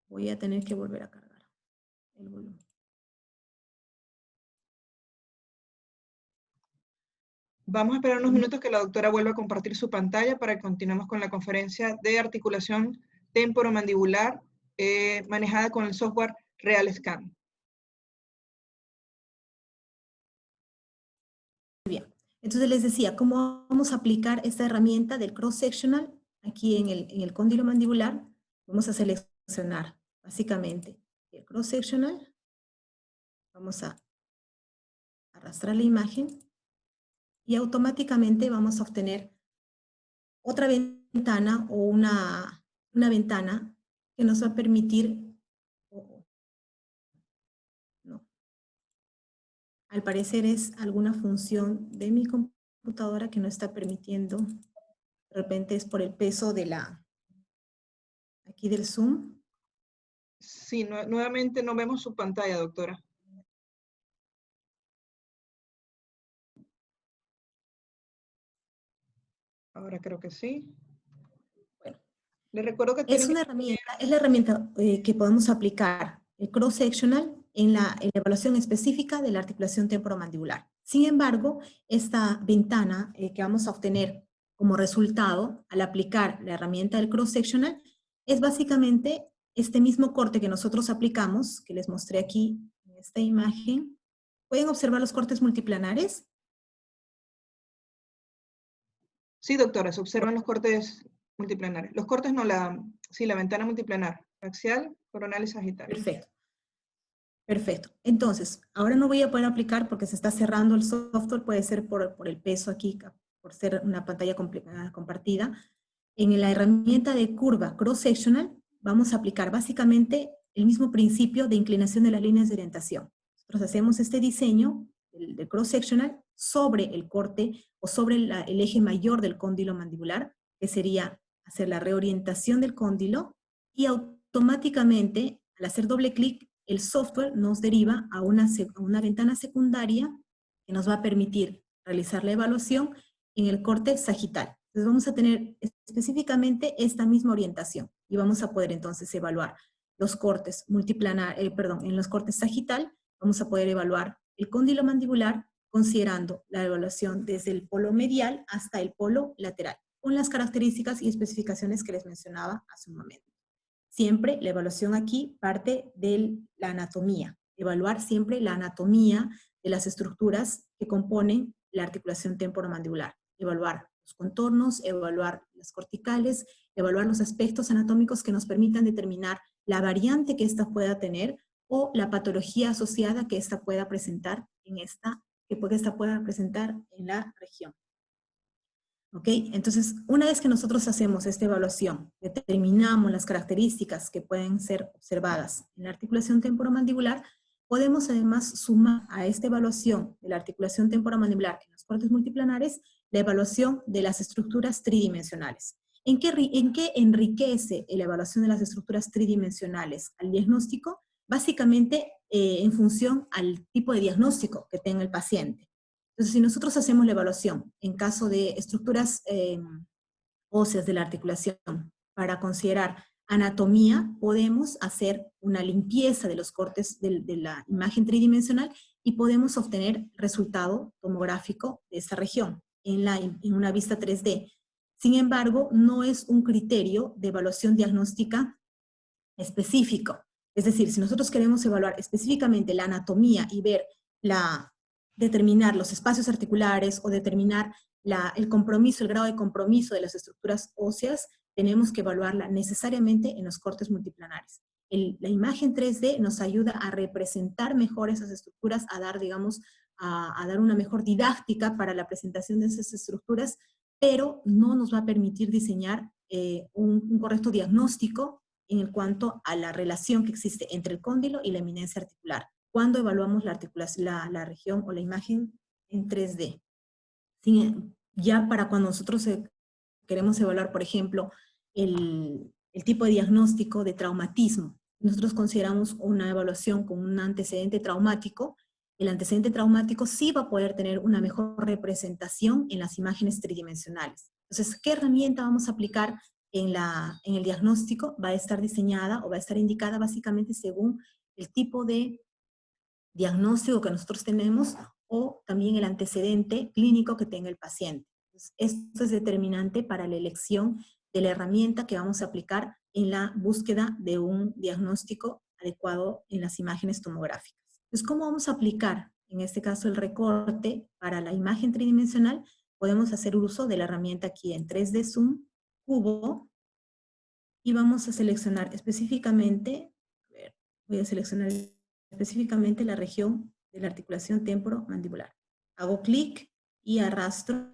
Voy a tener que volver a cargar el volumen. Vamos a esperar unos minutos que la doctora vuelva a compartir su pantalla para que continuemos con la conferencia de articulación temporomandibular manejada con el software RealScan. Bien, entonces les decía, ¿cómo vamos a aplicar esta herramienta del cross-sectional aquí en el cóndilo mandibular? Vamos a seleccionar básicamente el cross-sectional, vamos a arrastrar la imagen y automáticamente vamos a obtener otra ventana o una ventana que nos va a permitir, no, al parecer es alguna función de mi computadora que no está permitiendo, de repente es por el peso de aquí del Zoom. Sí, nuevamente no vemos su pantalla, doctora. Ahora creo que sí. Bueno, Le recuerdo que es tienen una herramienta, es la herramienta que podemos aplicar, el cross-sectional, en la evaluación específica de la articulación temporomandibular. Sin embargo, esta ventana que vamos a obtener como resultado al aplicar la herramienta del cross-sectional es básicamente este mismo corte que nosotros aplicamos, que les mostré aquí en esta imagen. ¿Pueden observar los cortes multiplanares? Sí, doctora, se observan los cortes multiplanares. Los cortes no, la ventana multiplanar, axial, coronal y sagital. Perfecto. Perfecto. Entonces, ahora no voy a poder aplicar porque se está cerrando el software, puede ser por el peso aquí, por ser una pantalla compartida. En la herramienta de curva cross-sectional vamos a aplicar básicamente el mismo principio de inclinación de las líneas de orientación. Nosotros hacemos este diseño de cross-sectional sobre el corte o sobre el eje mayor del cóndilo mandibular, que sería hacer la reorientación del cóndilo y automáticamente automáticamente, al hacer doble clic, el software nos deriva a una ventana secundaria que nos va a permitir realizar la evaluación en el corte sagital. Entonces vamos a tener específicamente esta misma orientación y vamos a poder entonces evaluar los cortes en los cortes sagital, vamos a poder evaluar el cóndilo mandibular considerando la evaluación desde el polo medial hasta el polo lateral, con las características y especificaciones que les mencionaba hace un momento. Siempre la evaluación aquí parte de la anatomía, evaluar siempre la anatomía de las estructuras que componen la articulación temporomandibular, evaluar los contornos, evaluar las corticales, evaluar los aspectos anatómicos que nos permitan determinar la variante que ésta pueda tener o la patología asociada que ésta pueda presentar pueda presentar en la región. ¿Ok? Entonces, una vez que nosotros hacemos esta evaluación, determinamos las características que pueden ser observadas en la articulación temporomandibular, podemos además sumar a esta evaluación de la articulación temporomandibular en los cortes multiplanares la evaluación de las estructuras tridimensionales. ¿En qué enriquece la evaluación de las estructuras tridimensionales al diagnóstico? Básicamente en función al tipo de diagnóstico que tenga el paciente. Entonces, si nosotros hacemos la evaluación en caso de estructuras óseas de la articulación para considerar anatomía, podemos hacer una limpieza de los cortes de la imagen tridimensional y podemos obtener resultado tomográfico de esta región en una vista 3D. Sin embargo, no es un criterio de evaluación diagnóstica específico. Es decir, si nosotros queremos evaluar específicamente la anatomía y ver determinar los espacios articulares o determinar el grado de compromiso de las estructuras óseas, tenemos que evaluarla necesariamente en los cortes multiplanares. La imagen 3D nos ayuda a representar mejor esas estructuras, a dar, digamos, a dar una mejor didáctica para la presentación de esas estructuras, pero no nos va a permitir diseñar un correcto diagnóstico en cuanto a la relación que existe entre el cóndilo y la eminencia articular, cuando evaluamos la región o la imagen en 3D. Ya para cuando nosotros queremos evaluar, por ejemplo, el tipo de diagnóstico de traumatismo, nosotros consideramos una evaluación con un antecedente traumático. El antecedente traumático sí va a poder tener una mejor representación en las imágenes tridimensionales. Entonces, ¿qué herramienta vamos a aplicar en el diagnóstico? Va a estar diseñada o va a estar indicada básicamente según el tipo de diagnóstico que nosotros tenemos o también el antecedente clínico que tenga el paciente. Entonces, esto es determinante para la elección de la herramienta que vamos a aplicar en la búsqueda de un diagnóstico adecuado en las imágenes tomográficas. Entonces, ¿cómo vamos a aplicar, en este caso, el recorte para la imagen tridimensional? Podemos hacer uso de la herramienta aquí en 3D Zoom, Cubo, y vamos a seleccionar específicamente, voy a seleccionar específicamente la región de la articulación temporomandibular. Hago clic y arrastro,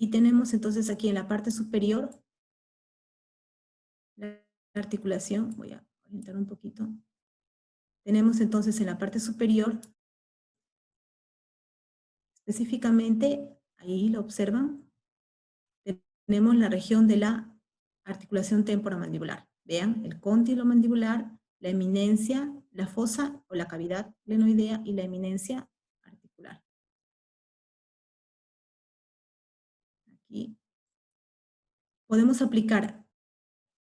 y tenemos entonces aquí en la parte superior la articulación, voy a orientar un poquito. Tenemos entonces en la parte superior, específicamente, ahí lo observan, tenemos la región de la articulación temporomandibular. Vean, el cóndilo mandibular, la eminencia, la fosa o la cavidad glenoidea y la eminencia articular. Aquí podemos aplicar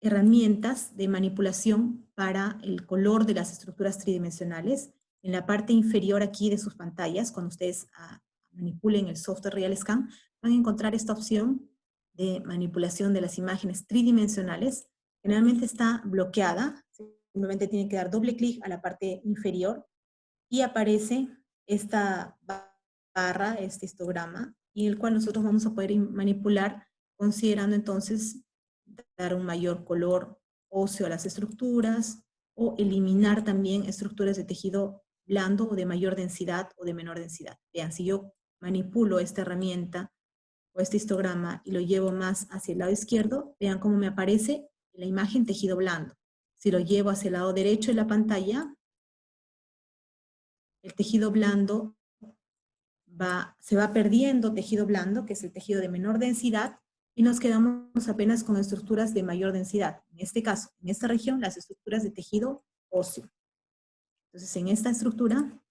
herramientas de manipulación para el color de las estructuras tridimensionales. En la parte inferior aquí de sus pantallas, cuando ustedes manipulen el software RealScan, van a encontrar esta opción de manipulación de las imágenes tridimensionales. Generalmente está bloqueada, simplemente tienen que dar doble clic a la parte inferior y aparece esta barra, este histograma, y el cual nosotros vamos a poder manipular considerando entonces dar un mayor color óseo a las estructuras o eliminar también estructuras de tejido blando o de mayor densidad o de menor densidad. Vean, si yo manipulo esta herramienta o este histograma y lo llevo más hacia el lado izquierdo, vean cómo me aparece la imagen tejido blando. Si lo llevo hacia el lado derecho de la pantalla, el tejido blando se va perdiendo tejido blando, que es el tejido de menor densidad, y nos quedamos apenas con estructuras de mayor densidad. En este caso, en esta región, las estructuras de tejido óseo. Entonces, en esta estructura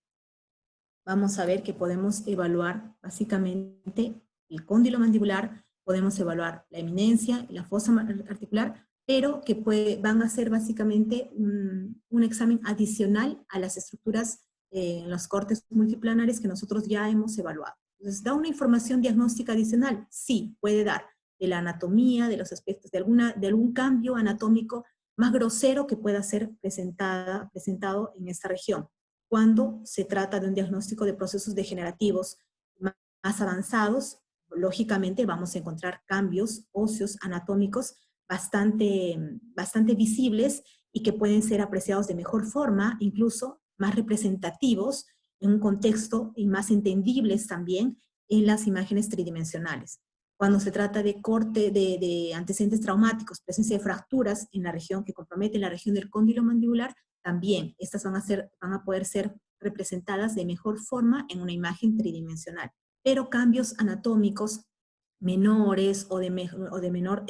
vamos a ver que podemos evaluar básicamente el cóndilo mandibular, podemos evaluar la eminencia y la fosa articular, pero que van a ser básicamente un examen adicional a las estructuras en los cortes multiplanares que nosotros ya hemos evaluado. Entonces, ¿da una información diagnóstica adicional? Sí, puede dar, de la anatomía, de los aspectos, de algún cambio anatómico más grosero que pueda ser presentado en esta región. Cuando se trata de un diagnóstico de procesos degenerativos más avanzados, lógicamente vamos a encontrar cambios óseos anatómicos bastante visibles y que pueden ser apreciados de mejor forma, incluso más representativos en un contexto y más entendibles también en las imágenes tridimensionales. Cuando se trata de corte de antecedentes traumáticos, presencia de fracturas en la región que comprometen la región del cóndilo mandibular, también estas van a poder ser representadas de mejor forma en una imagen tridimensional. Pero cambios anatómicos menores o de menor,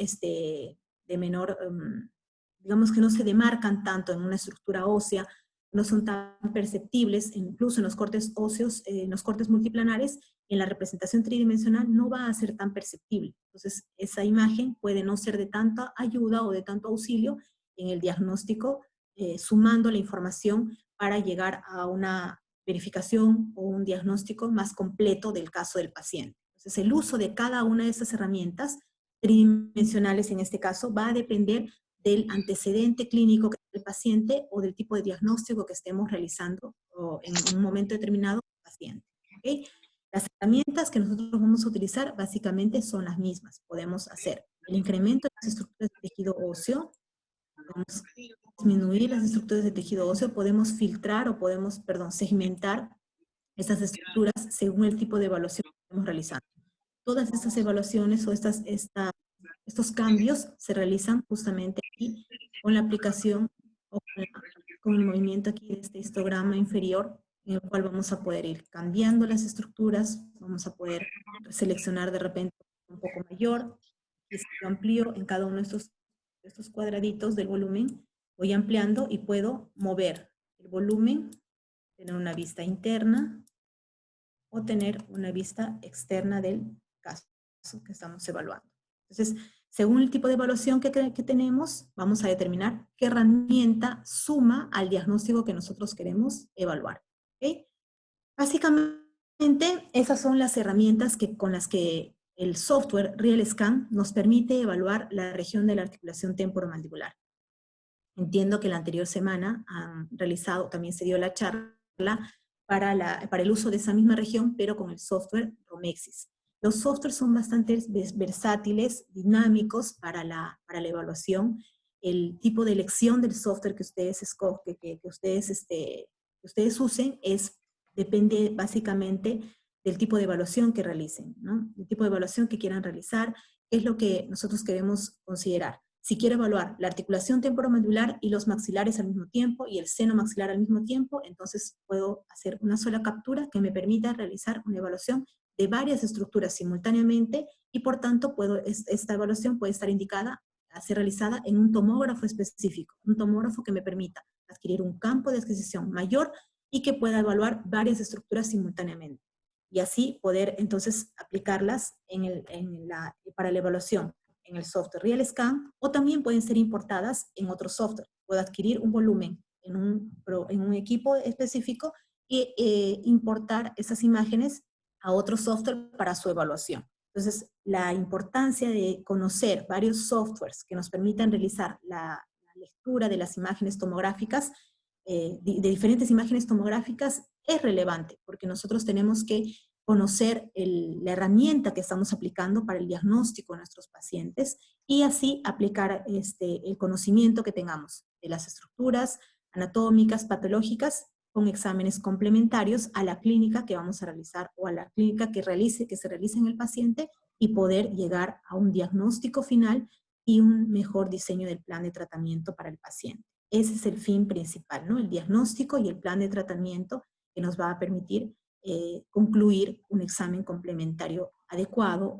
digamos que no se demarcan tanto en una estructura ósea, no son tan perceptibles, incluso en los cortes óseos, en los cortes multiplanares, en la representación tridimensional no va a ser tan perceptible. Entonces, esa imagen puede no ser de tanta ayuda o de tanto auxilio en el diagnóstico, sumando la información para llegar a una verificación o un diagnóstico más completo del caso del paciente. Entonces, el uso de cada una de estas herramientas tridimensionales, en este caso, va a depender del antecedente clínico que tiene el paciente o del tipo de diagnóstico que estemos realizando o en un momento determinado el paciente. ¿Okay? Las herramientas que nosotros vamos a utilizar básicamente son las mismas. Podemos hacer el incremento de las estructuras de tejido óseo, podemos disminuir las estructuras de tejido óseo, podemos filtrar o podemos, segmentar estas estructuras según el tipo de evaluación que estamos realizando. Todas estas evaluaciones o estos cambios se realizan justamente aquí con la aplicación o con el movimiento aquí de este histograma inferior, en el cual vamos a poder ir cambiando las estructuras, vamos a poder seleccionar de repente un poco mayor, y si yo amplío en cada uno de estos cuadraditos del volumen, voy ampliando y puedo mover el volumen, tener una vista interna o tener una vista externa del caso que estamos evaluando. Entonces, según el tipo de evaluación que tenemos, vamos a determinar qué herramienta suma al diagnóstico que nosotros queremos evaluar. ¿Okay? Básicamente, esas son las herramientas con las que el software RealScan nos permite evaluar la región de la articulación temporomandibular. Entiendo que la anterior semana han realizado, también se dio la charla para el uso de esa misma región, pero con el software Romexis. Los softwares son bastante versátiles, dinámicos para la evaluación. El tipo de elección del software que ustedes escogen, que ustedes usen, depende básicamente del tipo de evaluación que realicen, ¿no? El tipo de evaluación que quieran realizar, es lo que nosotros queremos considerar. Si quiero evaluar la articulación temporomandibular y los maxilares al mismo tiempo y el seno maxilar al mismo tiempo, entonces puedo hacer una sola captura que me permita realizar una evaluación de varias estructuras simultáneamente y por tanto esta evaluación puede estar indicada a ser realizada en un tomógrafo específico, un tomógrafo que me permita adquirir un campo de adquisición mayor y que pueda evaluar varias estructuras simultáneamente. Y así poder entonces aplicarlas para la evaluación en el software RealScan, o también pueden ser importadas en otro software. Puedo adquirir un volumen en un equipo específico e importar esas imágenes a otro software para su evaluación. Entonces, la importancia de conocer varios softwares que nos permitan realizar la lectura de las imágenes tomográficas, de diferentes imágenes tomográficas, es relevante, porque nosotros tenemos que conocer la herramienta que estamos aplicando para el diagnóstico de nuestros pacientes y así aplicar el conocimiento que tengamos de las estructuras anatómicas, patológicas, con exámenes complementarios a la clínica que vamos a realizar o a la clínica que se realice en el paciente y poder llegar a un diagnóstico final y un mejor diseño del plan de tratamiento para el paciente. Ese es el fin principal, ¿no? El diagnóstico y el plan de tratamiento que nos va a permitir concluir un examen complementario adecuado,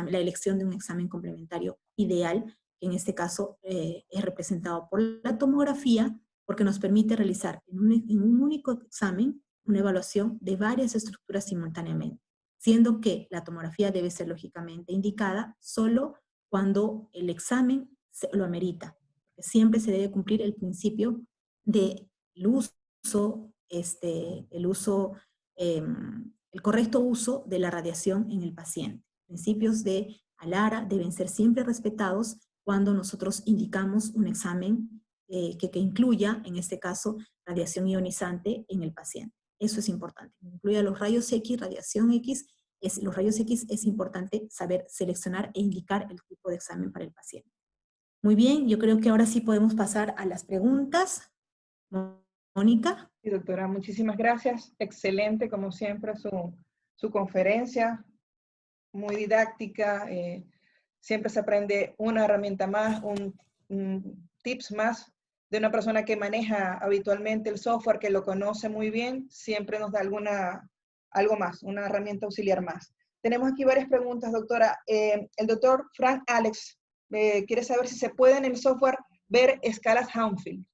la elección de un examen complementario ideal, que en este caso es representado por la tomografía, porque nos permite realizar en un único examen una evaluación de varias estructuras simultáneamente, siendo que la tomografía debe ser lógicamente indicada solo cuando el examen lo amerita. Siempre se debe cumplir el principio del uso, el correcto uso de la radiación en el paciente. Principios de ALARA deben ser siempre respetados cuando nosotros indicamos un examen que incluya, en este caso, radiación ionizante en el paciente. Eso es importante. Incluya los rayos X, radiación X. Los rayos X es importante saber seleccionar e indicar el tipo de examen para el paciente. Muy bien, yo creo que ahora sí podemos pasar a las preguntas. Mónica. Sí, doctora, muchísimas gracias. Excelente, como siempre, su conferencia, muy didáctica. Siempre se aprende una herramienta más, un tips más de una persona que maneja habitualmente el software, que lo conoce muy bien, siempre nos da algo más, una herramienta auxiliar más. Tenemos aquí varias preguntas, doctora. El doctor Frank Alex quiere saber si se puede en el software ver escalas Hounsfield.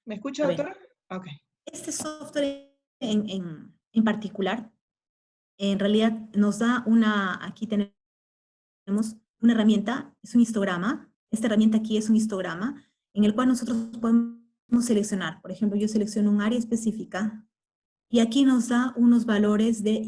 ¿Me escucha, doctora? Okay. Este software en particular, en realidad nos da aquí tenemos una herramienta, es un histograma. Esta herramienta aquí es un histograma en el cual nosotros podemos seleccionar. Por ejemplo, yo selecciono un área específica y aquí nos da unos valores de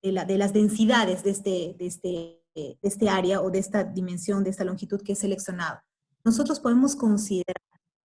las densidades de este área o de esta dimensión, de esta longitud que he seleccionado. Nosotros podemos considerar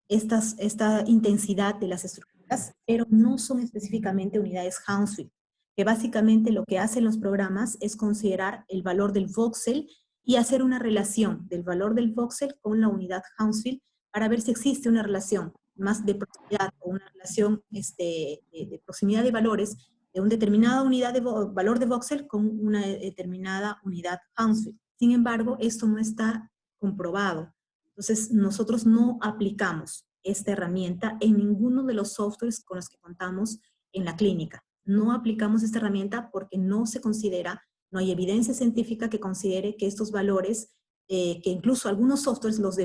esta intensidad de las estructuras, pero no son específicamente unidades Hounsfield, que básicamente lo que hacen los programas es considerar el valor del voxel y hacer una relación del valor del voxel con la unidad Hounsfield para ver si existe una relación más de proximidad o una relación de proximidad de valores de una determinada unidad de valor de voxel con una determinada unidad Hounsfield. Sin embargo, esto no está comprobado. Entonces, nosotros no aplicamos esta herramienta en ninguno de los softwares con los que contamos en la clínica. No aplicamos esta herramienta porque no se considera, no hay evidencia científica que considere que estos valores, que incluso algunos softwares los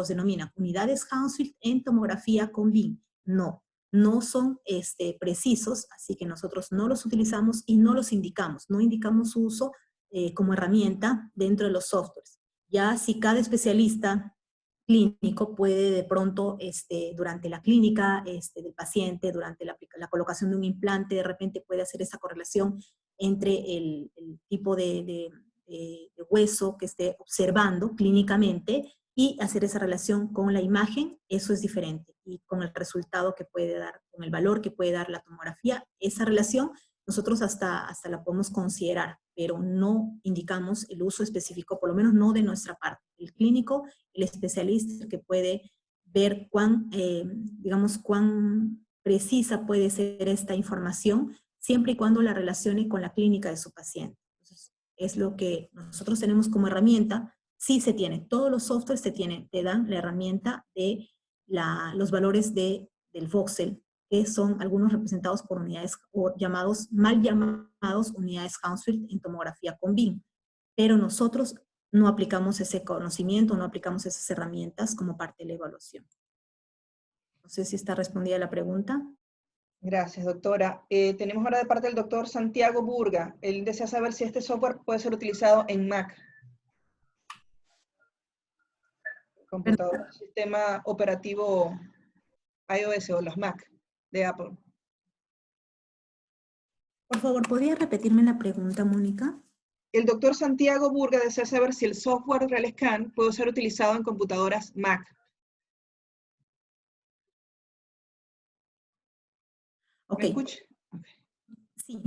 denominan unidades Hounsfield en tomografía con BIM. No son precisos, así que nosotros no los utilizamos y no los indicamos. No indicamos su uso como herramienta dentro de los softwares. Ya si cada especialista clínico puede de pronto, durante la clínica del paciente, durante la colocación de un implante, de repente puede hacer esa correlación entre el tipo de hueso que esté observando clínicamente y hacer esa relación con la imagen. Eso es diferente. Y con el resultado que puede dar, con el valor que puede dar la tomografía, esa relación nosotros hasta la podemos considerar, pero no indicamos el uso específico, por lo menos no de nuestra parte. El clínico, el especialista que puede ver cuán precisa puede ser esta información, siempre y cuando la relacione con la clínica de su paciente. Entonces, es lo que nosotros tenemos como herramienta. Sí se tiene, todos los softwares te dan la herramienta de los valores del voxel, que son algunos representados por unidades o mal llamados unidades Hounsfield en tomografía con BIM. Pero nosotros no aplicamos ese conocimiento, no aplicamos esas herramientas como parte de la evaluación. No sé si está respondida la pregunta. Gracias, doctora. Tenemos ahora de parte del doctor Santiago Burga. Él desea saber si este software puede ser utilizado en Mac. Computador, sistema operativo iOS o los Mac de Apple. Por favor, ¿podría repetirme la pregunta, Mónica? El doctor Santiago Burga desea saber si el software RealScan puede ser utilizado en computadoras Mac. Ok. ¿Me escucha? Sí.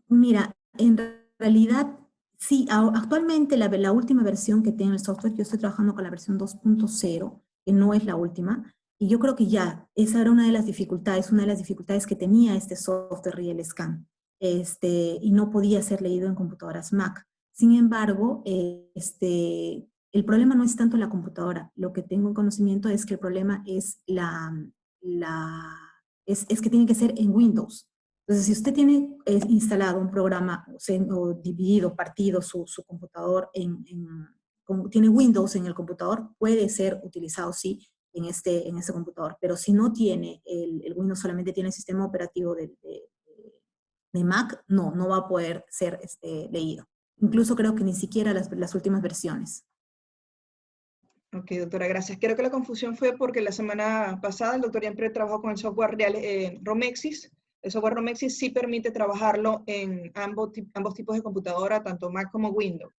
Mira, en realidad, sí, actualmente la última versión que tiene el software, yo estoy trabajando con la versión 2.0, que no es la última, y yo creo que ya, esa era una de las dificultades que tenía este software RealScan, y no podía ser leído en computadoras Mac. Sin embargo, el problema no es tanto la computadora. Lo que tengo en conocimiento es que el problema es es que tiene que ser en Windows. Entonces, si usted tiene instalado un programa o dividido, partido su computador tiene Windows en el computador, puede ser utilizado, sí, en este computador. Pero si no tiene el Windows, solamente tiene el sistema operativo de Mac, no va a poder ser leído. Incluso creo que ni siquiera las últimas versiones. Ok, doctora, gracias. Creo que la confusión fue porque la semana pasada el doctor Yempre trabajó con el software Romexis. El software Romexis sí permite trabajarlo en ambos tipos de computadora, tanto Mac como Windows,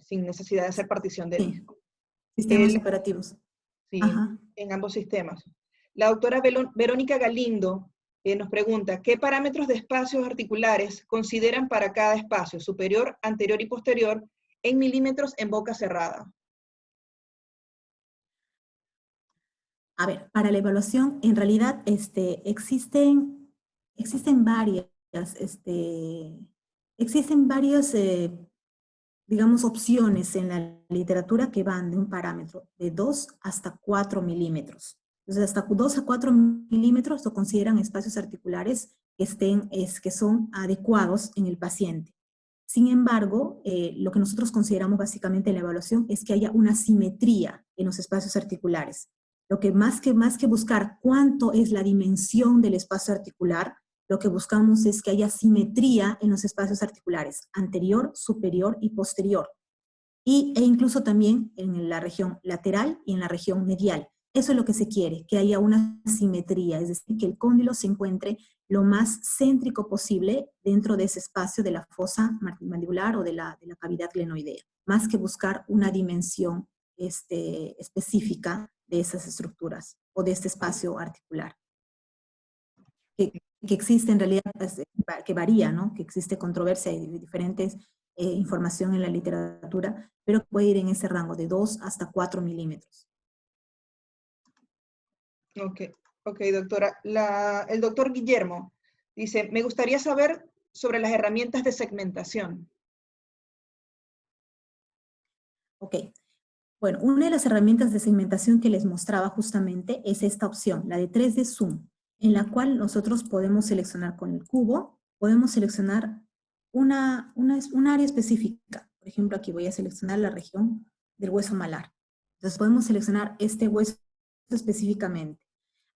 sin necesidad de hacer partición de disco. Sistemas operativos. Sí, Ajá. en ambos sistemas. La doctora Verónica Galindo nos pregunta, ¿qué parámetros de espacios articulares consideran para cada espacio, superior, anterior y posterior, en milímetros en boca cerrada? A ver, para la evaluación, en realidad existen varias, digamos, opciones en la literatura que van de un parámetro de 2 hasta 4 milímetros. Entonces, hasta 2 a 4 milímetros lo consideran espacios articulares que son adecuados en el paciente. Sin embargo, lo que nosotros consideramos básicamente en la evaluación es que haya una simetría en los espacios articulares. Lo que más que buscar cuánto es la dimensión del espacio articular, lo que buscamos es que haya simetría en los espacios articulares, anterior, superior y posterior. E incluso también en la región lateral y en la región medial. Eso es lo que se quiere, que haya una simetría, es decir, que el cóndilo se encuentre lo más céntrico posible dentro de ese espacio de la fosa mandibular o de la cavidad glenoidea, más que buscar una dimensión específica de esas estructuras o de este espacio articular. Que existe en realidad, que varía, ¿no? Que existe controversia y diferentes información en la literatura, pero puede ir en ese rango de 2 hasta 4 milímetros. Ok, doctora. El doctor Guillermo dice, me gustaría saber sobre las herramientas de segmentación. Ok. Bueno, una de las herramientas de segmentación que les mostraba justamente es esta opción, la de 3D Zoom, en la cual nosotros podemos seleccionar con el cubo, podemos seleccionar un área específica. Por ejemplo, aquí voy a seleccionar la región del hueso malar. Entonces podemos seleccionar este hueso específicamente.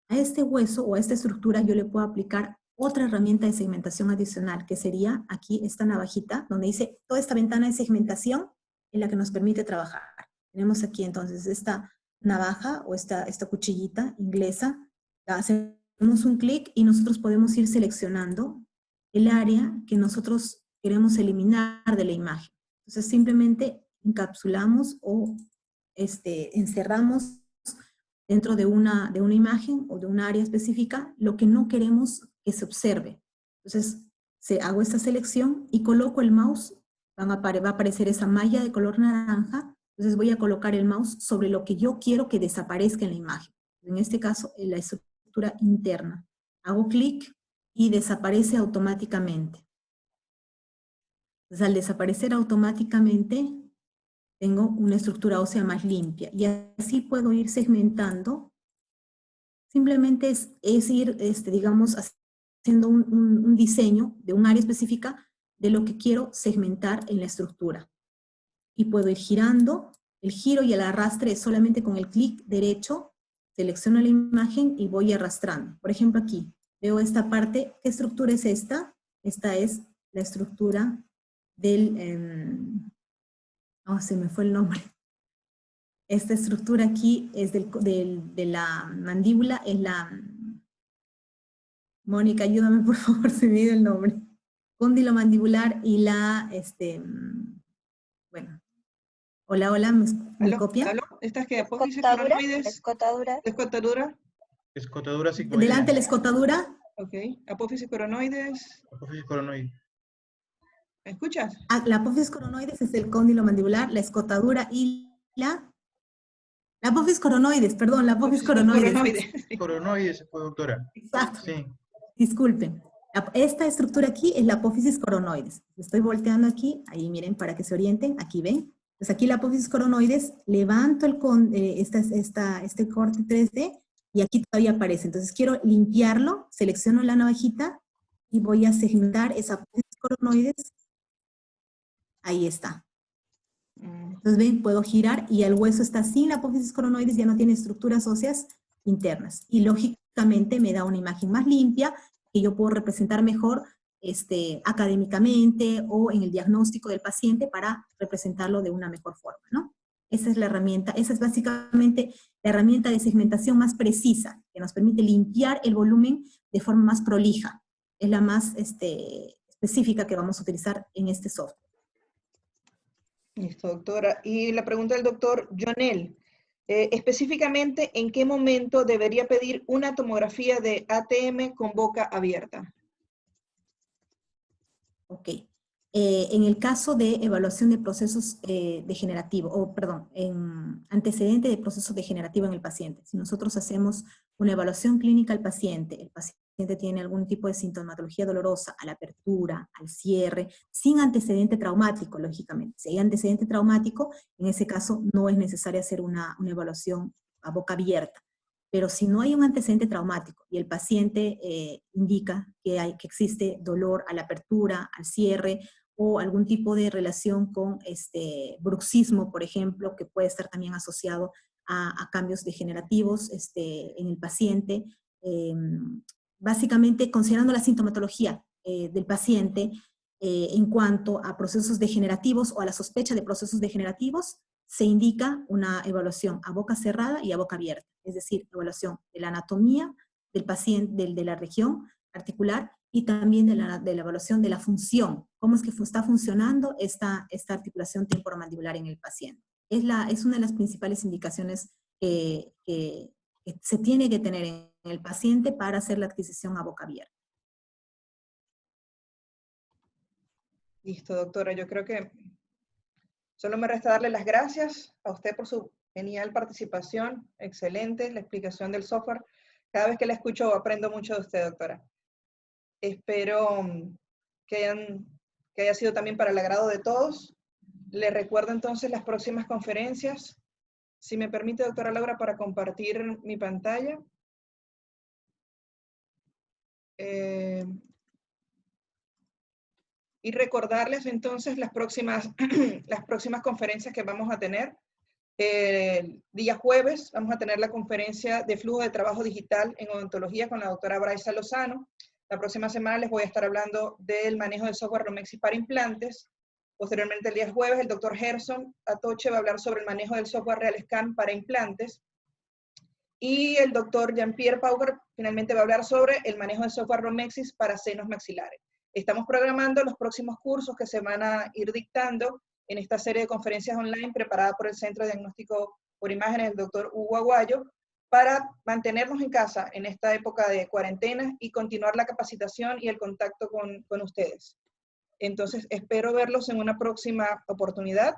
A este hueso o a esta estructura yo le puedo aplicar otra herramienta de segmentación adicional, que sería aquí esta navajita, donde dice toda esta ventana de segmentación en la que nos permite trabajar. Tenemos aquí entonces esta navaja o esta cuchillita inglesa, hacemos un clic y nosotros podemos ir seleccionando el área que nosotros queremos eliminar de la imagen. Entonces simplemente encapsulamos o encerramos dentro de una imagen o de un área específica lo que no queremos que se observe. Entonces hago esta selección y coloco el mouse, va a aparecer esa malla de color naranja. Entonces voy a colocar el mouse sobre lo que yo quiero que desaparezca en la imagen. En este caso, en la estructura interna. Hago clic y desaparece automáticamente. Entonces al desaparecer automáticamente, tengo una estructura ósea más limpia. Y así puedo ir segmentando. Simplemente es ir, digamos, haciendo un diseño de un área específica de lo que quiero segmentar en la estructura. Y puedo ir girando. El giro y el arrastre es solamente con el clic derecho, selecciono la imagen y voy arrastrando. Por ejemplo, aquí veo esta parte. ¿Qué estructura es esta? Esta es la estructura del... se me fue el nombre. Esta estructura aquí es de la mandíbula, es la... Mónica, ayúdame por favor, se me dio el nombre. Cóndilo mandibular y la, bueno. Hola, ¿me copia? ¿Aló? ¿Esta es que apófisis coronoides? Escotadura. Escotadura. Escotadura sigmoidea. Delante la escotadura. Ok. Apófisis coronoides. Apófisis coronoide. ¿Me escuchas? La apófisis coronoides es el cóndilo mandibular, la escotadura y la apófisis coronoides, perdón, la apófisis coronoides. Coronoides, doctora. Exacto. Sí. Disculpen. Esta estructura aquí es la apófisis coronoides. Estoy volteando aquí, ahí miren para que se orienten, aquí ven. Entonces aquí la apófisis coronoides, levanto este corte 3D y aquí todavía aparece. Entonces quiero limpiarlo, selecciono la navajita y voy a segmentar esa apófisis coronoides. Ahí está. Entonces ven, puedo girar y el hueso está sin la apófisis coronoides, ya no tiene estructuras óseas internas. Y lógicamente me da una imagen más limpia que yo puedo representar mejor académicamente o en el diagnóstico del paciente para representarlo de una mejor forma, ¿no? Esa es la herramienta, esa es básicamente la herramienta de segmentación más precisa, que nos permite limpiar el volumen de forma más prolija. Es la más específica que vamos a utilizar en este software. Listo, doctora. Y la pregunta del doctor Jonel. Específicamente, ¿en qué momento debería pedir una tomografía de ATM con boca abierta? Ok. En el caso de evaluación de procesos degenerativos, en antecedente de procesos degenerativos en el paciente, si nosotros hacemos una evaluación clínica al paciente, el paciente tiene algún tipo de sintomatología dolorosa a la apertura, al cierre, sin antecedente traumático, lógicamente. Si hay antecedente traumático, en ese caso no es necesario hacer una evaluación a boca abierta. Pero si no hay un antecedente traumático y el paciente indica que existe dolor a la apertura, al cierre, o algún tipo de relación con bruxismo, por ejemplo, que puede estar también asociado a cambios degenerativos en el paciente, básicamente considerando la sintomatología del paciente en cuanto a procesos degenerativos o a la sospecha de procesos degenerativos, se indica una evaluación a boca cerrada y a boca abierta, es decir, evaluación de la anatomía del paciente, de la región articular y también de la evaluación de la función, cómo es que está funcionando esta articulación temporomandibular en el paciente. Es una de las principales indicaciones que se tiene que tener en el paciente para hacer la adquisición a boca abierta. Listo, doctora. Yo creo que solo me resta darle las gracias a usted por su genial participación, excelente, la explicación del software. Cada vez que la escucho aprendo mucho de usted, doctora. Espero que haya sido también para el agrado de todos. Le recuerdo entonces las próximas conferencias. Si me permite, doctora Laura, para compartir mi pantalla. Y recordarles entonces las próximas conferencias que vamos a tener. El día jueves vamos a tener la conferencia de flujo de trabajo digital en odontología con la doctora Braisa Lozano. La próxima semana les voy a estar hablando del manejo del software Romexis para implantes. Posteriormente, el día jueves, el doctor Gerson Atoche va a hablar sobre el manejo del software RealScan para implantes. Y el doctor Jean-Pierre Pauger finalmente va a hablar sobre el manejo del software Romexis para senos maxilares. Estamos programando los próximos cursos que se van a ir dictando en esta serie de conferencias online preparada por el Centro de Diagnóstico por Imágenes del doctor Hugo Aguayo para mantenernos en casa en esta época de cuarentena y continuar la capacitación y el contacto con ustedes. Entonces, espero verlos en una próxima oportunidad.